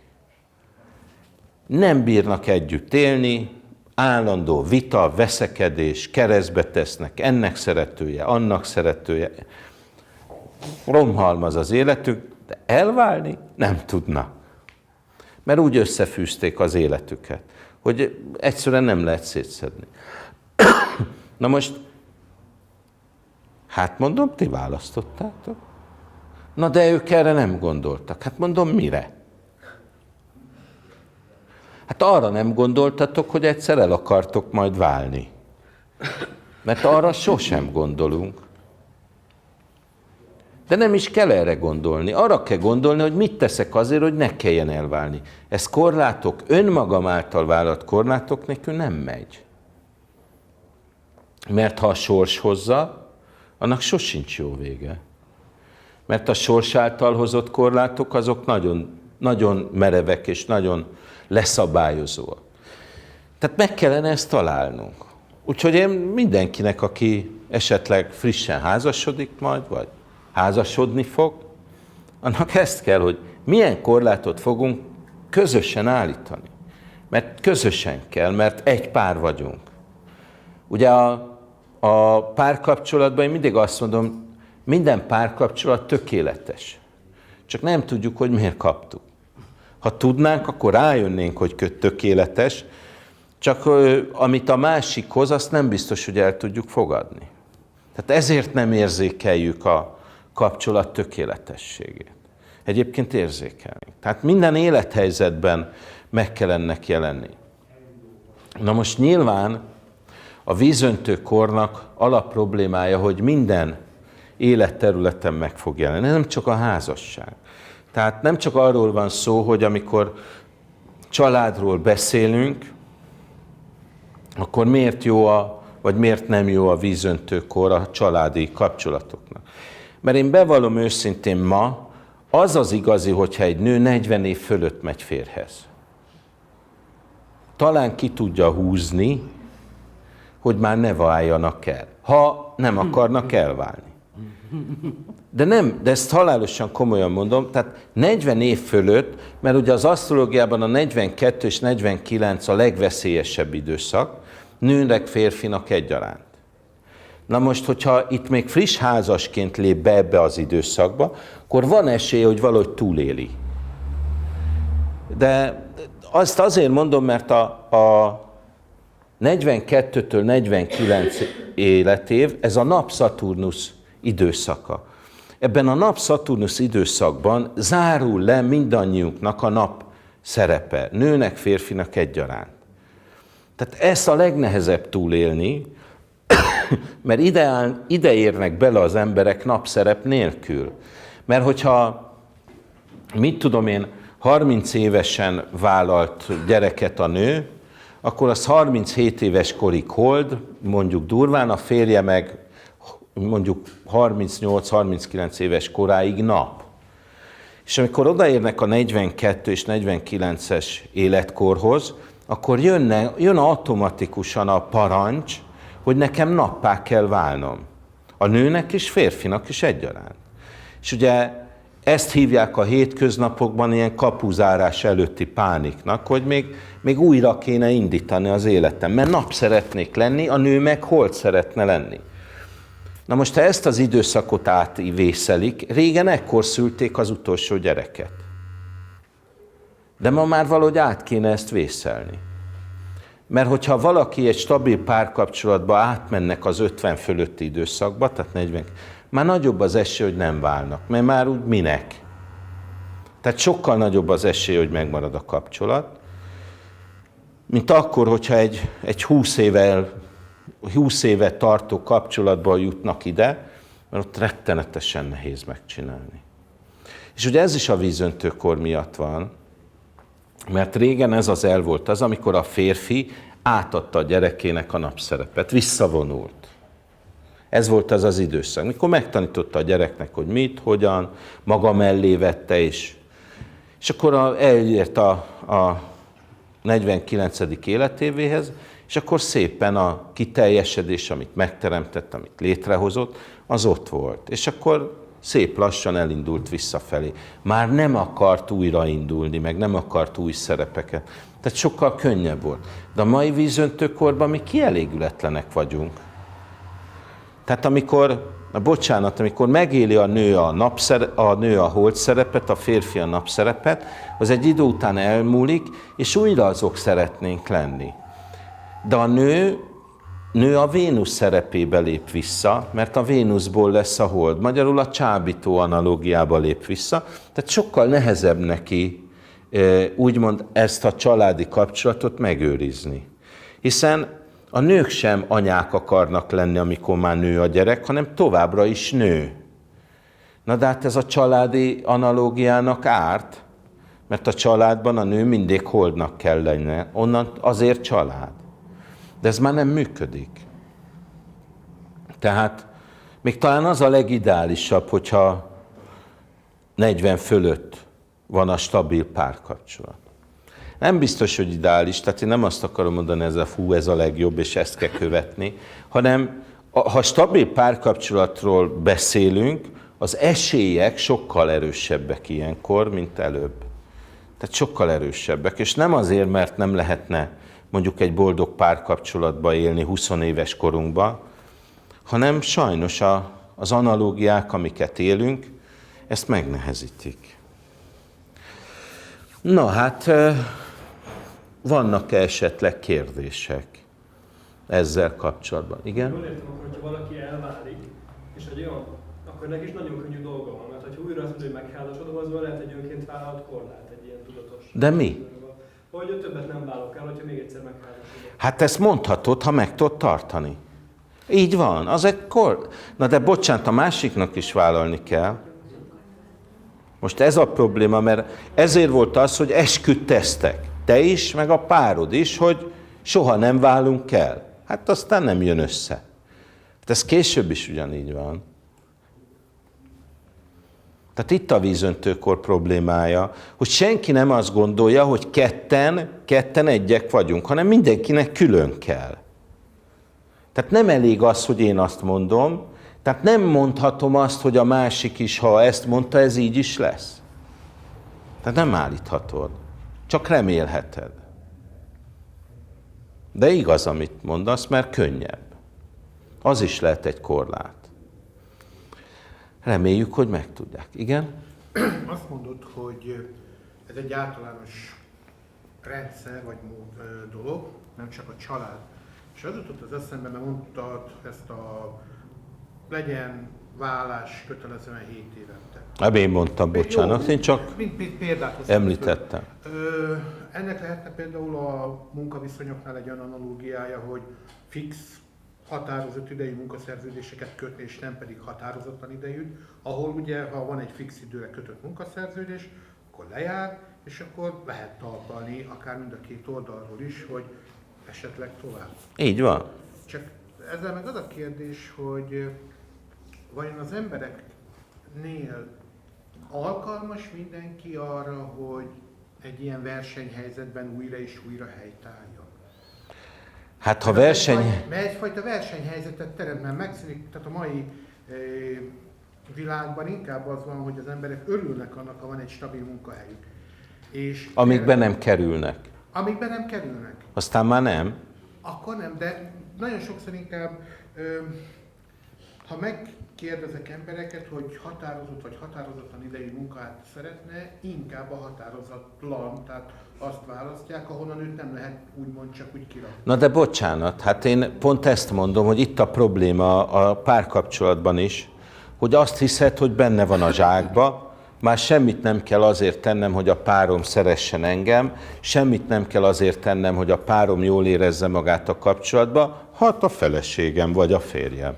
Nem bírnak együtt élni, állandó vita, veszekedés, keresztbe tesznek, ennek szeretője, annak szeretője. Romhalmaz az életük, de elválni nem tudnak. Mert úgy összefűzték az életüket, hogy egyszerűen nem lehet szétszedni. Na most, hát mondom, ti választottátok. Na de ők erre nem gondoltak. Hát mondom, mire? Hát arra nem gondoltatok, hogy egyszer el akartok majd válni. Mert arra sosem gondolunk. De nem is kell erre gondolni. Arra kell gondolni, hogy mit teszek azért, hogy ne kelljen elválni. Ez korlátok, önmagam által vállalt korlátok nélkül nem megy. Mert ha a sors hozza, annak sosincs jó vége. Mert a sors által hozott korlátok, azok nagyon, nagyon merevek és nagyon leszabályozóak. Tehát meg kellene ezt találnunk. Úgyhogy én mindenkinek, aki esetleg frissen házasodik majd, vagy házasodni fog, annak ezt kell, hogy milyen korlátot fogunk közösen állítani. Mert közösen kell, mert egy pár vagyunk. Ugye a párkapcsolatban én mindig azt mondom, minden párkapcsolat tökéletes. Csak nem tudjuk, hogy miért kaptuk. Ha tudnánk, akkor rájönnénk, hogy tökéletes, csak amit a másik hoz, azt nem biztos, hogy el tudjuk fogadni. Tehát ezért nem érzékeljük a kapcsolat tökéletességét. Egyébként érzékelni. Tehát minden élethelyzetben meg kell ennek jelenni. Na most nyilván a vízöntő kornak alapproblémája, hogy minden életterületen meg fog jelenni, nem csak a házasság. Tehát nem csak arról van szó, hogy amikor családról beszélünk, akkor miért jó vagy miért nem jó a vízöntőkor a családi kapcsolatoknak. Mert én bevallom őszintén ma, az az igazi, hogyha egy nő 40 év fölött megy férjhez. Talán ki tudja húzni, hogy már ne váljanak el, ha nem akarnak elválni. De ezt halálosan komolyan mondom, tehát 40 év fölött, mert ugye az asztrológiában a 42 és 49 a legveszélyesebb időszak, nőnek, férfinak egyaránt. Na most, hogyha itt még friss házasként lép be ebbe az időszakba, akkor van esélye, hogy valahogy túléli. De azt azért mondom, mert a 42-től 49 életév, ez a nap-Szaturnusz időszaka. ebben a nap-Szaturnusz időszakban zárul le mindannyiunknak a nap szerepe, nőnek, férfinak egyaránt. Tehát ezt a legnehezebb túlélni, mert ide érnek bele az emberek napszerep nélkül. Mert hogyha, mit tudom én, 30 évesen vállalt gyereket a nő, akkor az 37 éves korig hold, mondjuk durván, a férje meg mondjuk 38-39 éves koráig nap. És amikor odaérnek a 42 és 49-es életkorhoz, akkor jön automatikusan a parancs, hogy nekem nappá kell válnom. A nőnek és férfinak is egyaránt. És ugye ezt hívják a hétköznapokban ilyen kapuzárás előtti pániknak, hogy még újra kéne indítani az életem, mert nap szeretnék lenni, a nő meg hold szeretne lenni. Na most, ha ezt az időszakot átvészelik, régen ekkor szülték az utolsó gyereket. De ma már valahogy át kéne ezt vészelni. Mert hogyha valaki egy stabil párkapcsolatba átmennek az 50 fölötti időszakba, tehát 40, már nagyobb az esély, hogy nem válnak, mert már úgy minek. Tehát sokkal nagyobb az esély, hogy megmarad a kapcsolat, mint akkor, hogyha egy 20 éve tartó kapcsolatban jutnak ide, mert ott rettenetesen nehéz megcsinálni. És ugye ez is a vízöntőkor miatt van, mert régen ez az el volt az, amikor a férfi átadta a gyerekének a napszerepet, visszavonult. Ez volt az az időszak, mikor megtanította a gyereknek, hogy mit, hogyan, maga mellé vette is. És akkor elért a 49. életévéhez, és akkor szépen a kiteljesedés, amit megteremtett, amit létrehozott, az ott volt. És akkor szép lassan elindult visszafelé. Már nem akart újraindulni, meg nem akart új szerepeket. Tehát sokkal könnyebb volt. De a mai vízöntőkorban mi kielégületlenek vagyunk. Tehát amikor megéli a nő a hold szerepet, a férfi a napszerepet, az egy idő után elmúlik, és újra azok szeretnénk lenni. De a nő a Vénusz szerepébe lép vissza, mert a Vénuszból lesz a hold. Magyarul a csábító analógiába lép vissza, tehát sokkal nehezebb neki úgymond ezt a családi kapcsolatot megőrizni. Hiszen a nők sem anyák akarnak lenni, amikor már nő a gyerek, hanem továbbra is nő. Na de hát ez a családi analógiának árt, mert a családban a nő mindig holdnak kell lennie, onnan azért család. De ez már nem működik. Tehát még talán az a legideálisabb, hogyha 40 fölött van a stabil párkapcsolat. Nem biztos, hogy ideális, tehát én nem azt akarom mondani, ez a legjobb, és ezt kell követni, hanem ha stabil párkapcsolatról beszélünk, az esélyek sokkal erősebbek ilyenkor, mint előbb. Tehát sokkal erősebbek, és nem azért, mert nem lehetne mondjuk egy boldog párkapcsolatba élni 20 éves korunkban, hanem sajnos az analógiák, amiket élünk, ezt megnehezítik. Na hát, vannak-e esetleg kérdések ezzel kapcsolatban? Igen? Jól értem, akkor, hogyha valaki elválik, és egy olyan, akkor neki is nagyon könnyű dolga van, mert ha újra azt mondja, hogy megházasodom, az lehet egy önként vállalt korlát, egy ilyen tudatos. De mi? Hogy többet nem válok el, hogyha még egyszer megházasodom. Hát ezt mondhatod, ha meg tudod tartani. Így van, az ekkor. Na de bocsánat, a másiknak is vállalni kell. Most ez a probléma, mert ezért volt az, hogy esküdteztek. Te is, meg a párod is, hogy soha nem válunk el. Hát aztán nem jön össze. Hát ez később is ugyanígy van. Tehát itt a vízöntőkor problémája, hogy senki nem azt gondolja, hogy ketten egyek vagyunk, hanem mindenkinek külön kell. Tehát nem elég az, hogy én azt mondom, tehát nem mondhatom azt, hogy a másik is, ha ezt mondta, ez így is lesz. Tehát nem állíthatod, csak remélheted. De igaz, amit mondasz, mert könnyebb. Az is lehet egy korlát. Reméljük, hogy megtudják. Igen? Azt mondod, hogy ez egy általános rendszer vagy dolog, nem csak a család. És az jutott az eszembe, mert mondtad ezt legyen vállás kötelezően 7 évente. Hát én mondtam, bocsánat, én csak Mint példát hoztam. említettem. Ennek lehetne például a munkaviszonyoknál egy olyan analógiája, hogy fix, határozott idejű munkaszerződéseket kötni, és nem pedig határozatlan idejű, ahol ugye, ha van egy fix időre kötött munkaszerződés, akkor lejár, és akkor lehet talpalni akár mind a két oldalról is, hogy esetleg tovább. Így van. Csak ezzel meg az a kérdés, hogy vajon az embereknél alkalmas mindenki arra, hogy egy ilyen versenyhelyzetben újra és újra helytálljon? Hát ha verseny... Mert egyfajta versenyhelyzetet teremt, mert megszűnik, tehát a mai világban inkább az van, hogy az emberek örülnek annak, ha van egy stabil munkahelyük. És Amikben nem kerülnek. Amikben nem kerülnek. Aztán már nem. Akkor nem, de nagyon sokszor inkább, ha megkérdezek embereket, hogy határozott vagy határozatlan idejű munkát szeretne, inkább a határozatlan, tehát azt választják, ahonnan őt nem lehet úgymond csak úgy kirakni. Na de bocsánat, hát én pont ezt mondom, hogy itt a probléma a párkapcsolatban is, hogy azt hiszed, hogy benne van a zsákba, már semmit nem kell azért tennem, hogy a párom szeressen engem, semmit nem kell azért tennem, hogy a párom jól érezze magát a kapcsolatba, hát a feleségem vagy a férjem.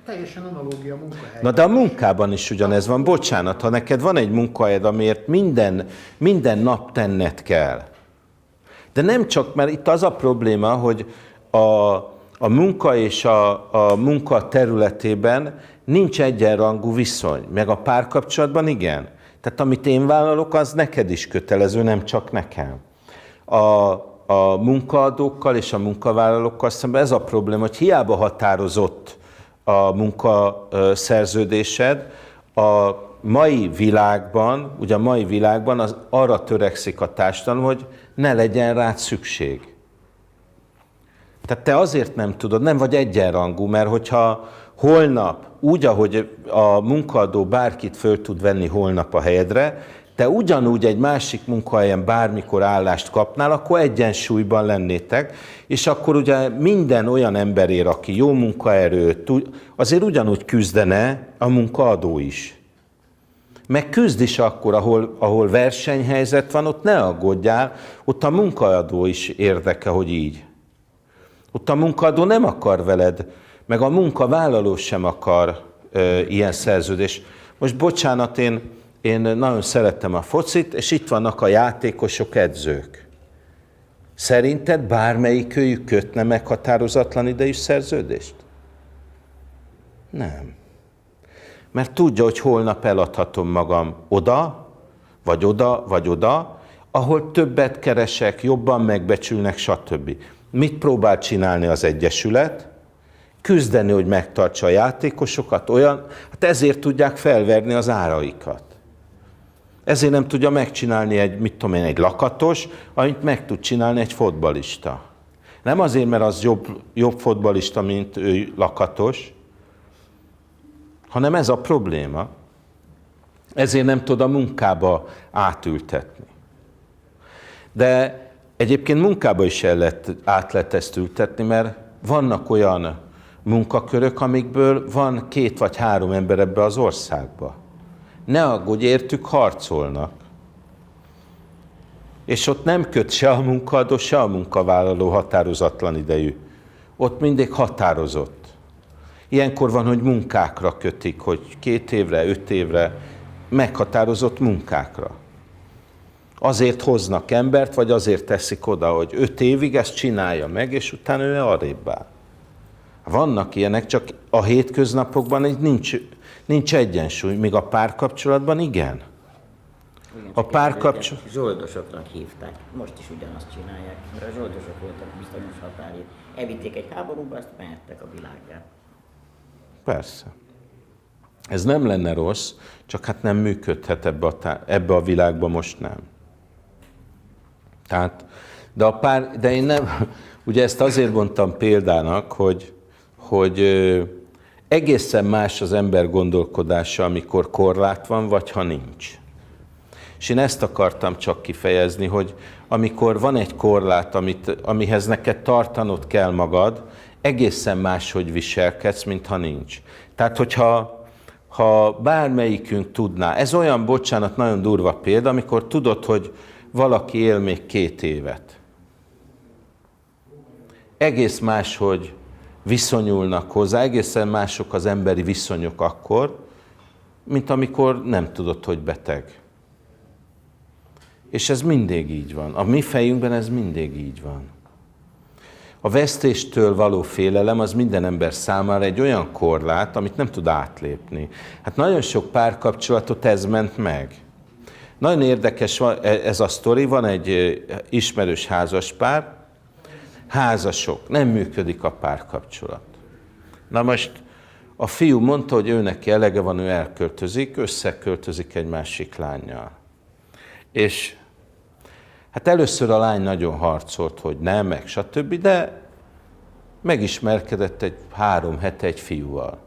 Teljesen analógia munkahely. Na de a munkában is ugyanez van. Bocsánat, ha neked van egy munkahelyed, amiért minden nap tenned kell. De nem csak, mert itt az a probléma, hogy a munka és a munka területében nincs egyenrangú viszony, meg a párkapcsolatban igen. Tehát amit én vállalok, az neked is kötelező, nem csak nekem. A munkaadókkal és a munkavállalókkal szemben ez a probléma, hogy hiába határozott a munkaszerződésed, a mai világban, ugye a mai világban arra törekszik a társadalom, hogy ne legyen rád szükség. Tehát te azért nem tudod, nem vagy egyenrangú, mert hogyha holnap, úgy, ahogy a munkaadó bárkit föl tud venni holnap a helyedre, te ugyanúgy egy másik munkahelyen bármikor állást kapnál, akkor egyensúlyban lennétek, és akkor ugye minden olyan emberért, aki jó munkaerő, azért ugyanúgy küzdene a munkaadó is. Meg küzd is akkor, ahol versenyhelyzet van, ott ne aggódjál, ott a munkaadó is érdeke, hogy így. Ott a munkaadó nem akar veled, meg a munkavállaló sem akar ilyen szerződést. Most bocsánat, én nagyon szerettem a focit, és itt vannak a játékosok, edzők. Szerinted bármelyikőjük kötne meghatározatlan idejű szerződést? Nem. Mert tudja, hogy holnap eladhatom magam oda, vagy oda, vagy oda, ahol többet keresek, jobban megbecsülnek, stb. Mit próbál csinálni az egyesület? Küzdeni, hogy megtartsa a játékosokat, hát ezért tudják felverni az áraikat. Ezért nem tudja megcsinálni egy lakatos, amit meg tud csinálni egy fotbalista. Nem azért, mert az jobb fotbalista, mint ő lakatos, hanem ez a probléma. Ezért nem tud a munkába átültetni. De egyébként munkába is át lehet ezt ültetni, mert vannak olyan munkakörök, amikből van 2 vagy 3 ember ebbe az országba. Ne aggódj, értük harcolnak. És ott nem köt se a munkaadó, se a munkavállaló határozatlan idejű. Ott mindig határozott. Ilyenkor van, hogy munkákra kötik, hogy 2 évre, 5 évre, meghatározott munkákra. Azért hoznak embert, vagy azért teszik oda, hogy 5 évig ezt csinálja meg, és utána ő arrébb áll. Vannak ilyenek, csak a hétköznapokban nincs egyensúly, míg a párkapcsolatban igen. A párkapcsolat... Zsoldosoknak hívták. Most is ugyanazt csinálják, mert a zsoldosok voltak bizonyos határig. Elvitték egy háborúba, azt mehettek a világgá. Persze. Ez nem lenne rossz, csak hát nem működhet ebbe a világba most nem. Tehát, de én nem, ugye ezt azért mondtam példának, hogy egészen más az ember gondolkodása, amikor korlát van, vagy ha nincs. És én ezt akartam csak kifejezni, hogy amikor van egy korlát, amihez neked tartanod kell magad, egészen máshogy viselkedsz, mint ha nincs. Tehát, hogyha ha bármelyikünk tudná, ez olyan, bocsánat, nagyon durva példa, amikor tudod, hogy valaki él még 2 évet. Egész máshogy viszonyulnak hozzá, egészen mások az emberi viszonyok akkor, mint amikor nem tudod, hogy beteg. És ez mindig így van. A mi fejünkben ez mindig így van. A vesztéstől való félelem az minden ember számára egy olyan korlát, amit nem tud átlépni. Hát nagyon sok párkapcsolatot ez ment meg. Nagyon érdekes ez a sztori, van egy ismerős házaspár, házasok, nem működik a párkapcsolat. Na most a fiú mondta, hogy ő neki elege van, ő elköltözik, összeköltözik egy másik lánnyal. És hát először a lány nagyon harcolt, hogy nem, meg stb., de megismerkedett egy 3 hete egy fiúval.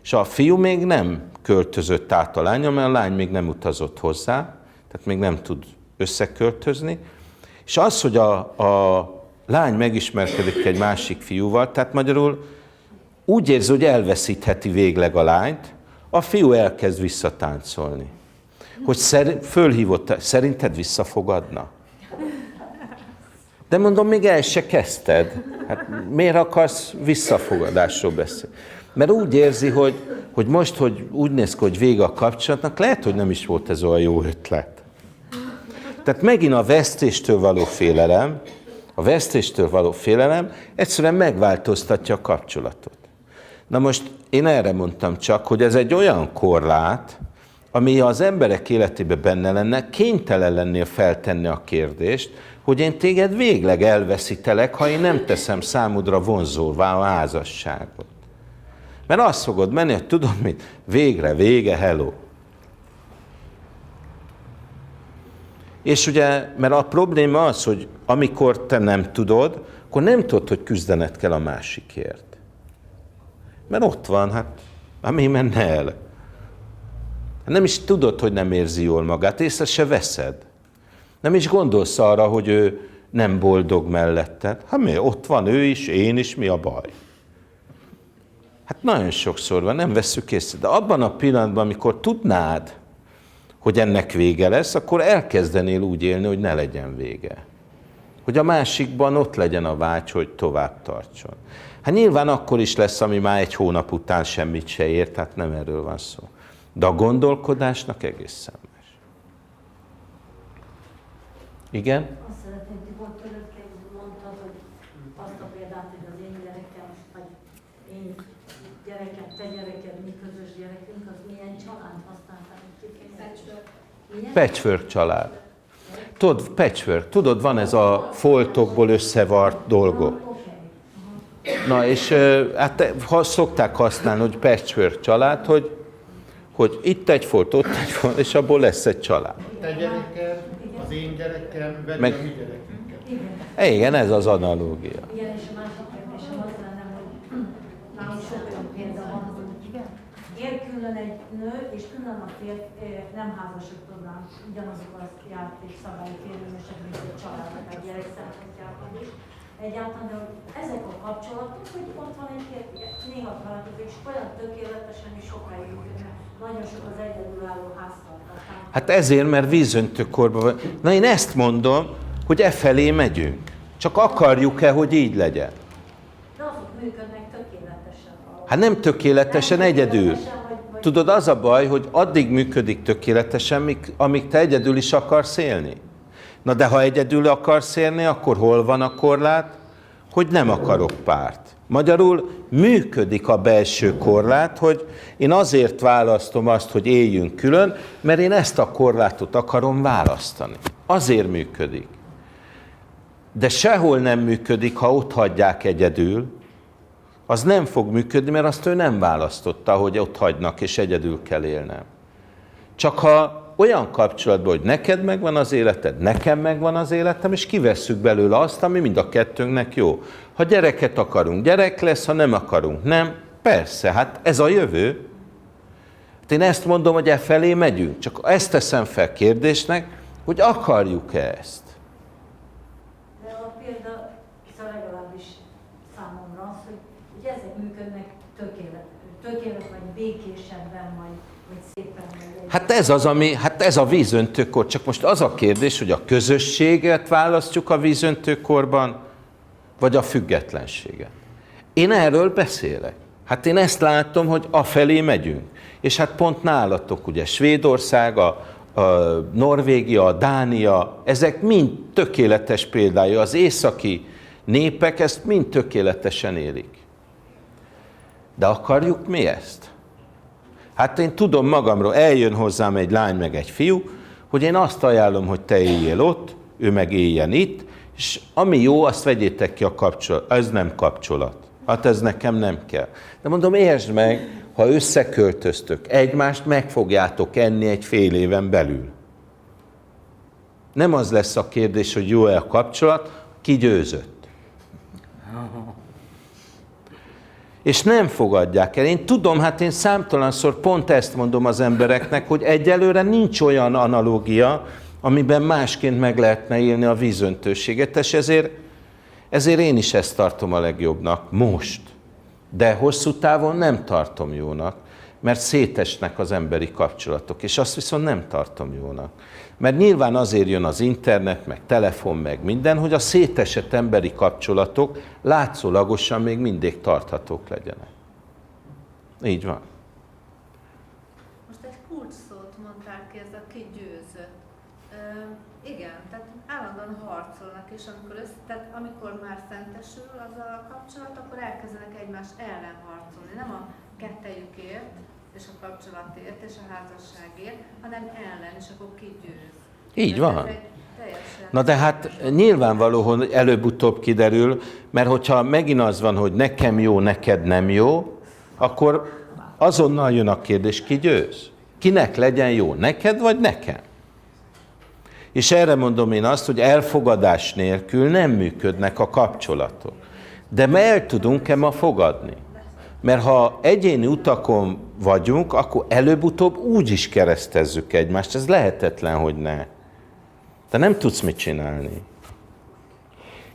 És a fiú még nem költözött át a lánya, mert a lány még nem utazott hozzá, tehát még nem tud összeköltözni. És az, hogy a lány megismerkedik egy másik fiúval, tehát magyarul úgy érzi, hogy elveszítheti végleg a lányt, a fiú elkezd visszatáncolni. Hogy fölhívott, szerinted visszafogadna? De mondom, még el se kezdted. Hát miért akarsz visszafogadásról beszélni? Mert úgy érzi, hogy most, hogy úgy néz ki, hogy vége a kapcsolatnak, lehet, hogy nem is volt ez olyan jó ötlet. Tehát megint a vesztéstől való félelem egyszerűen megváltoztatja a kapcsolatot. Na most én erre mondtam csak, hogy ez egy olyan korlát, ami az emberek életében benne lenne, kénytelen lennél feltenni a kérdést, hogy én téged végleg elveszítelek, ha én nem teszem számodra vonzóvá a házasságot. Mert azt fogod menni, hogy tudod mit? Végre, vége, hello. És ugye, mert a probléma az, hogy amikor te nem tudod, akkor nem tudod, hogy küzdened kell a másikért. Mert ott van, hát mi menne el? Nem is tudod, hogy nem érzi jól magát, észre se veszed. Nem is gondolsz arra, hogy ő nem boldog melletted. Hát mi, ott van ő is, én is, mi a baj? Hát nagyon sokszor van, nem vesszük észre. De abban a pillanatban, amikor tudnád, hogy ennek vége lesz, akkor elkezdenél úgy élni, hogy ne legyen vége. Hogy a másikban ott legyen a vágy, hogy tovább tartson. Hát nyilván akkor is lesz, ami már 1 hónap után semmit se ér, tehát nem erről van szó. De a gondolkodásnak egészen más. Igen? Azt szeretném, Tibor, tőled mondtad, hogy azt a példát, hogy az én gyerekem, vagy én gyerekem, te gyereked, mi közös gyerekünk, az milyen család használtál? Patchwork család. Tudod, patchwork, tudod, van ez a foltokból összevart dolgok. Na és hát szokták használni, hogy patchwork család, hogy itt egy folt, ott egy folt, és abból lesz egy család. Te gyereked, az én gyerekem, veri Meg- a mi gyerekünket. Igen, ez az analógia. Igen, és a másik kérdésem az lenne, hogy nálunk sok olyan példa van, hogy ér külön egy nő, és külön a férfi nem házasok tudnánk ugyanazok az játék szabályok érvényesek, mint egy családnak, egy gyerek szempontjából is. Egyáltalán, de hogy ezek a kapcsolatok, hogy ott van egy férfi, néha találkozik, és olyan tökéletesen és sokáig működnek. Nagyon sok az egyedülálló háztartás. Hát ezért, mert vízöntőkorban van. Na én ezt mondom, hogy e felé megyünk. Csak akarjuk-e, hogy így legyen? De azok működnek tökéletesen. Hát nem tökéletesen, Nem egyedül. tökéletesen, vagy Tudod, az a baj, hogy addig működik tökéletesen, amíg te egyedül is akarsz élni. Na de ha egyedül akarsz élni, akkor hol van a korlát? Hogy nem akarok párt. Magyarul működik a belső korlát, hogy én azért választom azt, hogy éljünk külön, mert én ezt a korlátot akarom választani. Azért működik. De sehol nem működik, ha ott hagyják egyedül, az nem fog működni, mert azt ő nem választotta, hogy ott hagynak, és egyedül kell élnem. Csak ha olyan kapcsolatban, hogy neked megvan az életed, nekem megvan az életem, és kivesszük belőle azt, ami mind a kettőnknek jó. Ha gyereket akarunk, gyerek lesz, ha nem akarunk, nem. Persze, hát ez a jövő. Hát én ezt mondom, hogy e felé megyünk. Csak ezt teszem fel kérdésnek, hogy akarjuk-e ezt. de a példa, szóval legalábbis számomra az, hogy Ugye ezek működnek tökélet vagy békésebben, vagy szépen. Hát ez a vízöntőkor, csak most az a kérdés, hogy a közösséget választjuk a vízöntőkorban, vagy a függetlenséget. Én erről beszélek. Hát én ezt látom, hogy afelé megyünk. És hát pont nálatok, ugye Svédország, a Norvégia, a Dánia, ezek mind tökéletes példája. Az északi népek ezt mind tökéletesen élik. De akarjuk mi ezt? Hát én tudom magamról, eljön hozzám egy lány meg egy fiú, hogy én azt ajánlom, hogy te éljél ott, ő meg éljen itt, és ami jó, azt vegyétek ki a kapcsolat. Ez nem kapcsolat. Hát ez nekem nem kell. De mondom, értsd meg, ha összeköltöztök, egymást meg fogjátok enni egy fél éven belül. Nem az lesz a kérdés, hogy jó-e a kapcsolat, ki győzött. És nem fogadják el. Én tudom, hát én számtalanszor pont ezt mondom az embereknek, hogy egyelőre nincs olyan analógia, amiben másként meg lehetne élni a vízöntőséget, és ezért én is ezt tartom a legjobbnak most. De hosszú távon nem tartom jónak, mert szétesnek az emberi kapcsolatok, és azt viszont nem tartom jónak. Mert nyilván azért jön az internet, meg telefon, meg minden, hogy a szétesett emberi kapcsolatok látszólagosan még mindig tarthatók legyenek. Így van. Most egy kulcsszót mondtál ki, ez a ki győzött. Igen, tehát állandóan harcolnak, és tehát amikor már szentesül az a kapcsolat, akkor elkezdenek egymás ellen harcolni. Nem a kettejükért, és a kapcsolatért, és a házasságért, hanem ellen, és akkor ki győz. Így van. Na de hát nyilvánvaló, hogy előbb-utóbb kiderül, mert hogyha megint az van, hogy nekem jó, neked nem jó, akkor azonnal jön a kérdés, ki győz? Kinek legyen jó, neked vagy nekem? És erre mondom én azt, hogy elfogadás nélkül nem működnek a kapcsolatok. De el tudunk-e ma fogadni? Mert ha egyéni utakon vagyunk, akkor előbb-utóbb úgy is keresztezzük egymást. Ez lehetetlen, hogy ne. De nem tudsz mit csinálni.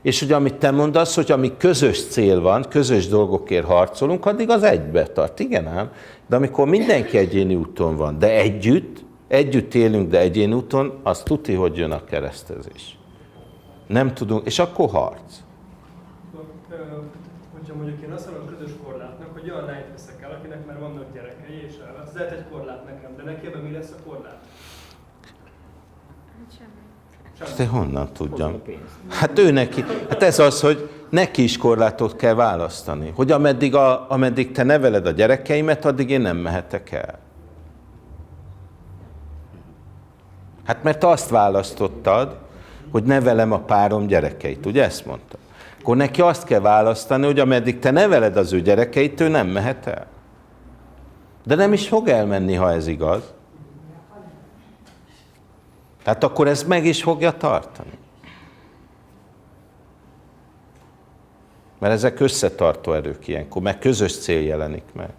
És ugye amit te mondasz, hogy ami közös cél van, közös dolgokért harcolunk, addig az egybe tart. Igen ám, de amikor mindenki egyéni úton van, de együtt élünk, de egyéni úton, az tuti, hogy jön a keresztezés. Nem tudunk, és akkor harc. Hogyha mondjuk én azt mondom közös korlátnak, hogy olyan lányt veszek el, akinek már vannak gyerekei, és ez lehet egy korlát nekem, de neki ebben mi lesz a korlát? Ezt én honnan tudjam? Hát ő neki, hát ez az, hogy neki is korlátot kell választani. Hogy ameddig te neveled a gyerekeimet, addig én nem mehetek el. Hát mert azt választottad, hogy nevelem a párom gyerekeit, ugye ezt mondtad? Akkor neki azt kell választani, hogy ameddig te neveled az ő gyerekeit, ő nem mehet el. De nem is fog elmenni, ha ez igaz. Tehát akkor ez meg is fogja tartani. Mert ezek összetartó erők ilyenkor, mert közös cél jelenik meg.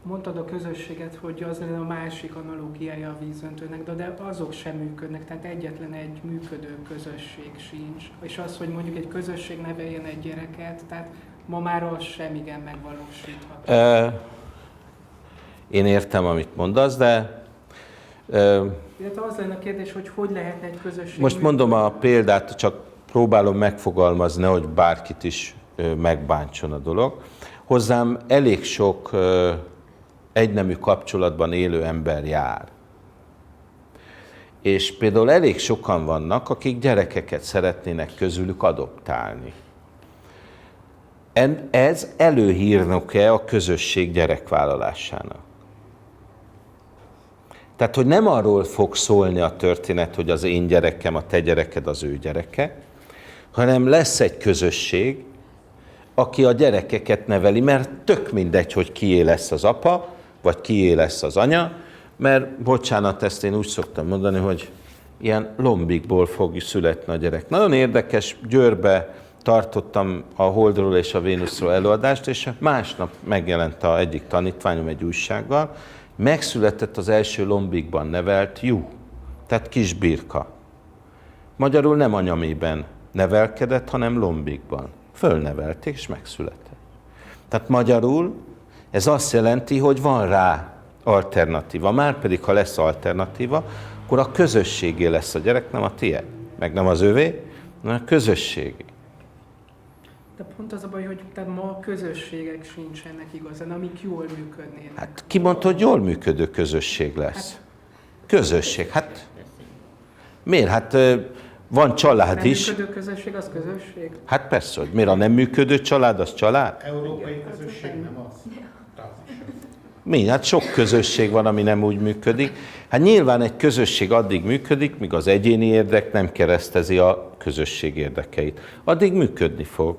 Mondtad a közösséget, hogy az lenne a másik analógiája a vízöntőnek, de azok sem működnek, tehát egyetlen egy működő közösség sincs. És az, hogy mondjuk egy közösség neveljen egy gyereket, tehát ma már az sem igen megvalósítható. Én értem, amit mondasz, de... Illetve az lenne a kérdés, hogy lehetne egy közösség... Most mondom a példát, csak próbálom megfogalmazni, hogy bárkit is megbántson a dolog. Hozzám elég sok egynemű kapcsolatban élő ember jár. És például elég sokan vannak, akik gyerekeket szeretnének közülük adoptálni. Ez előhírnok-e a közösség gyerekvállalásának? Tehát, hogy nem arról fog szólni a történet, hogy az én gyerekem, a te gyereked az ő gyereke, hanem lesz egy közösség, aki a gyerekeket neveli, mert tök mindegy, hogy kié lesz az apa, vagy kié lesz az anya, mert, bocsánat, ezt én úgy szoktam mondani, hogy ilyen lombikból fog születni a gyerek. Nagyon érdekes, Győrbe tartottam a Holdról és a Vénuszról előadást, és másnap megjelent egyik tanítványom egy újsággal, megszületett az első lombikban nevelt juh, tehát kis birka. Magyarul nem anyamében nevelkedett, hanem lombikban. Fölnevelték, és megszületett. Tehát magyarul ez azt jelenti, hogy van rá alternatíva. Márpedig, ha lesz alternatíva, akkor a közösségé lesz a gyerek, nem a tiéd, meg nem az övé, hanem a közösségé. De pont az a baj, hogy tehát ma a közösségek sincsenek igazán, amik jól működnének. Hát ki mondta, hogy jól működő közösség lesz? Közösség, hát miért? Hát van család Nem is. működő közösség, az közösség? Hát persze, hogy miért a nem működő család, az család? Európai közösség nem az. Mi? Hát sok közösség van, ami nem úgy működik. Hát nyilván egy közösség addig működik, míg az egyéni érdek nem keresztezi a közösség érdekeit. Addig működni fog.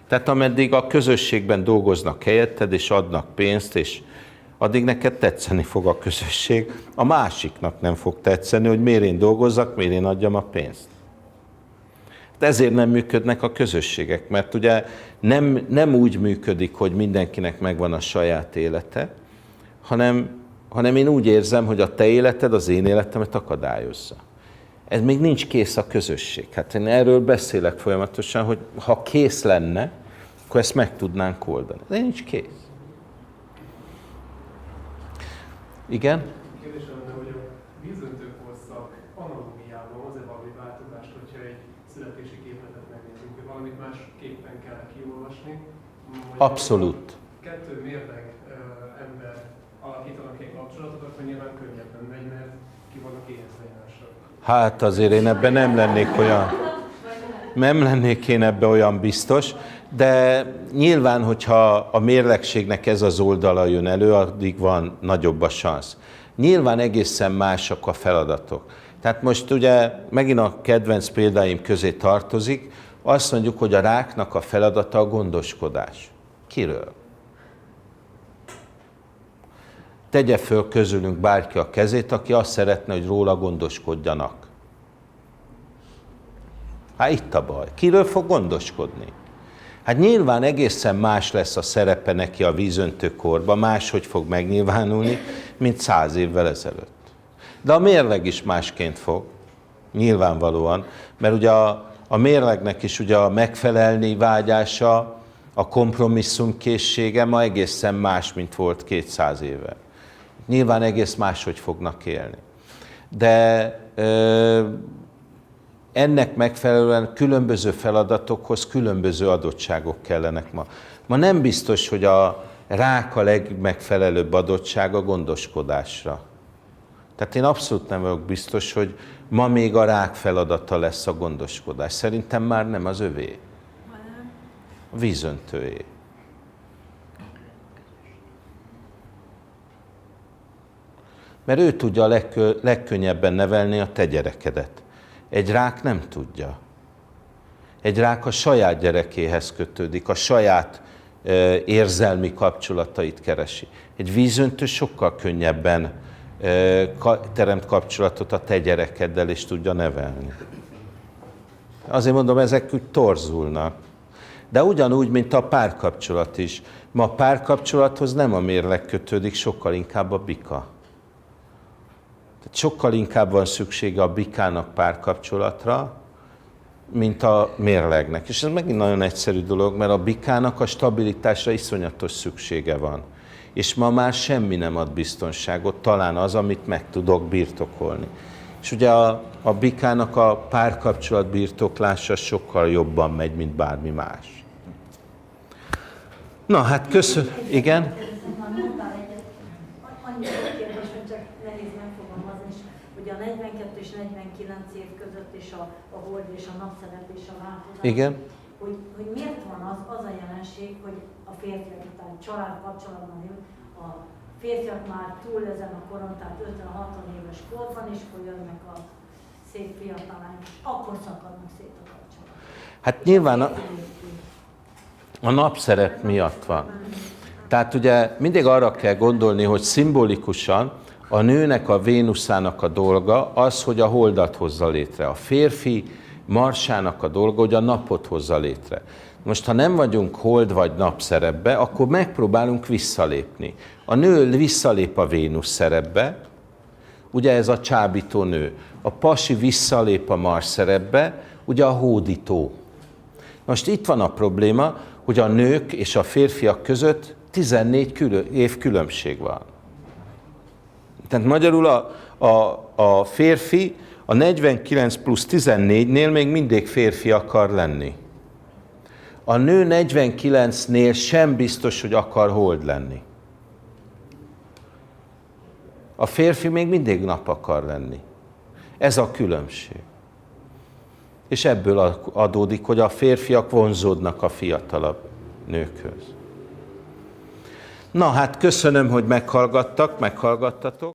Tehát ameddig a közösségben dolgoznak helyetted, és adnak pénzt, és addig neked tetszeni fog a közösség. A másiknak nem fog tetszeni, hogy miért én dolgozzak, miért én adjam a pénzt. De ezért nem működnek a közösségek, mert ugye nem úgy működik, hogy mindenkinek megvan a saját élete, hanem én úgy érzem, hogy a te életed az én életemet akadályozza. Ez még nincs kész a közösség. Hát én erről beszélek folyamatosan, hogy ha kész lenne, akkor ezt meg tudnánk oldani. De nincs kész. Igen? Kérdésem lenne, hogy a vízöntőkorszak analógiában az-e valami változást, hogyha egy születési képletet megnézünk, hogy valamit másképpen kell kiolvasni? Abszolút. Kettő mérleg ember alakítanak egy kapcsolatot, akkor nyilván könnyebben megy, mert ki vannak éhezve egymásra. Hát azért én ebben nem lennék én ebben olyan biztos, de nyilván, hogyha a mérlegségnek ez az oldala jön elő, addig van nagyobb a szansz. Nyilván egészen másak a feladatok. Tehát most ugye megint a kedvenc példáim közé tartozik, azt mondjuk, hogy a ráknak a feladata a gondoskodás. Kiről? Tegye föl közülünk bárki a kezét, aki azt szeretne, hogy róla gondoskodjanak. Hát itt a baj. Kiről fog gondoskodni? Hát nyilván egészen más lesz a szerepe neki a vízöntőkorban, máshogy fog megnyilvánulni, mint 100 évvel ezelőtt. De a mérleg is másként fog, nyilvánvalóan, mert ugye a mérlegnek is ugye a megfelelni vágyása, a kompromisszumkészsége ma egészen más, mint volt 200 éve. Nyilván egész máshogy fognak élni. De ennek megfelelően különböző feladatokhoz különböző adottságok kellenek ma. Ma nem biztos, hogy a rák a legmegfelelőbb adottság a gondoskodásra. Tehát én abszolút nem vagyok biztos, hogy ma még a rák feladata lesz a gondoskodás. Szerintem már nem az övé. A vízöntőé. Mert ő tudja a legkönnyebben nevelni a te gyerekedet. Egy rák nem tudja. Egy rák a saját gyerekéhez kötődik, a saját érzelmi kapcsolatait keresi. Egy vízöntő sokkal könnyebben teremt kapcsolatot a te gyerekeddel, és tudja nevelni. Azért mondom, ezek úgy torzulnak. De ugyanúgy, mint a párkapcsolat is. Ma a párkapcsolathoz nem a mérleg kötődik, sokkal inkább a bika. Tehát sokkal inkább van szüksége a bikának párkapcsolatra, mint a mérlegnek. És ez megint nagyon egyszerű dolog, mert a bikának a stabilitásra iszonyatos szüksége van. És ma már semmi nem ad biztonságot, talán az, amit meg tudok birtokolni. És ugye a bikának a párkapcsolat birtoklása sokkal jobban megy, mint bármi más. Na hát köszönöm. Igen? Mondtál egyet, annyi kérdés, hogy csak nehéz megfogalmazni, és ugye a 42 és 49 év között is a hold és a napszerep és a változás. Igen. Hogy miért van az a jelenség, hogy a férfiak után család kapcsolatban él, a férfiak már túl ezen a koron, tehát 50-60 éves korban, és akkor jönnek a szép fiatalányok, és akkor szakadnak szét a kapcsolat. Hát nyilván a napszerep miatt van. Tehát ugye mindig arra kell gondolni, hogy szimbolikusan a nőnek, a Vénuszának a dolga az, hogy a holdat hozza létre. A férfi Marsának a dolga, hogy a napot hozza létre. Most, ha nem vagyunk hold vagy napszerepbe, akkor megpróbálunk visszalépni. A nő visszalép a Vénusz szerepbe, ugye ez a csábító nő. A pasi visszalép a Mars szerepbe, ugye a hódító. Most itt van a probléma, hogy a nők és a férfiak között 14 év különbség van. Tehát magyarul a férfi a 49 plusz 14-nél még mindig férfi akar lenni. A nő 49-nél sem biztos, hogy akar hold lenni. A férfi még mindig nap akar lenni. Ez a különbség. És ebből adódik, hogy a férfiak vonzódnak a fiatalabb nőkhöz. Na hát köszönöm, hogy meghallgattatok.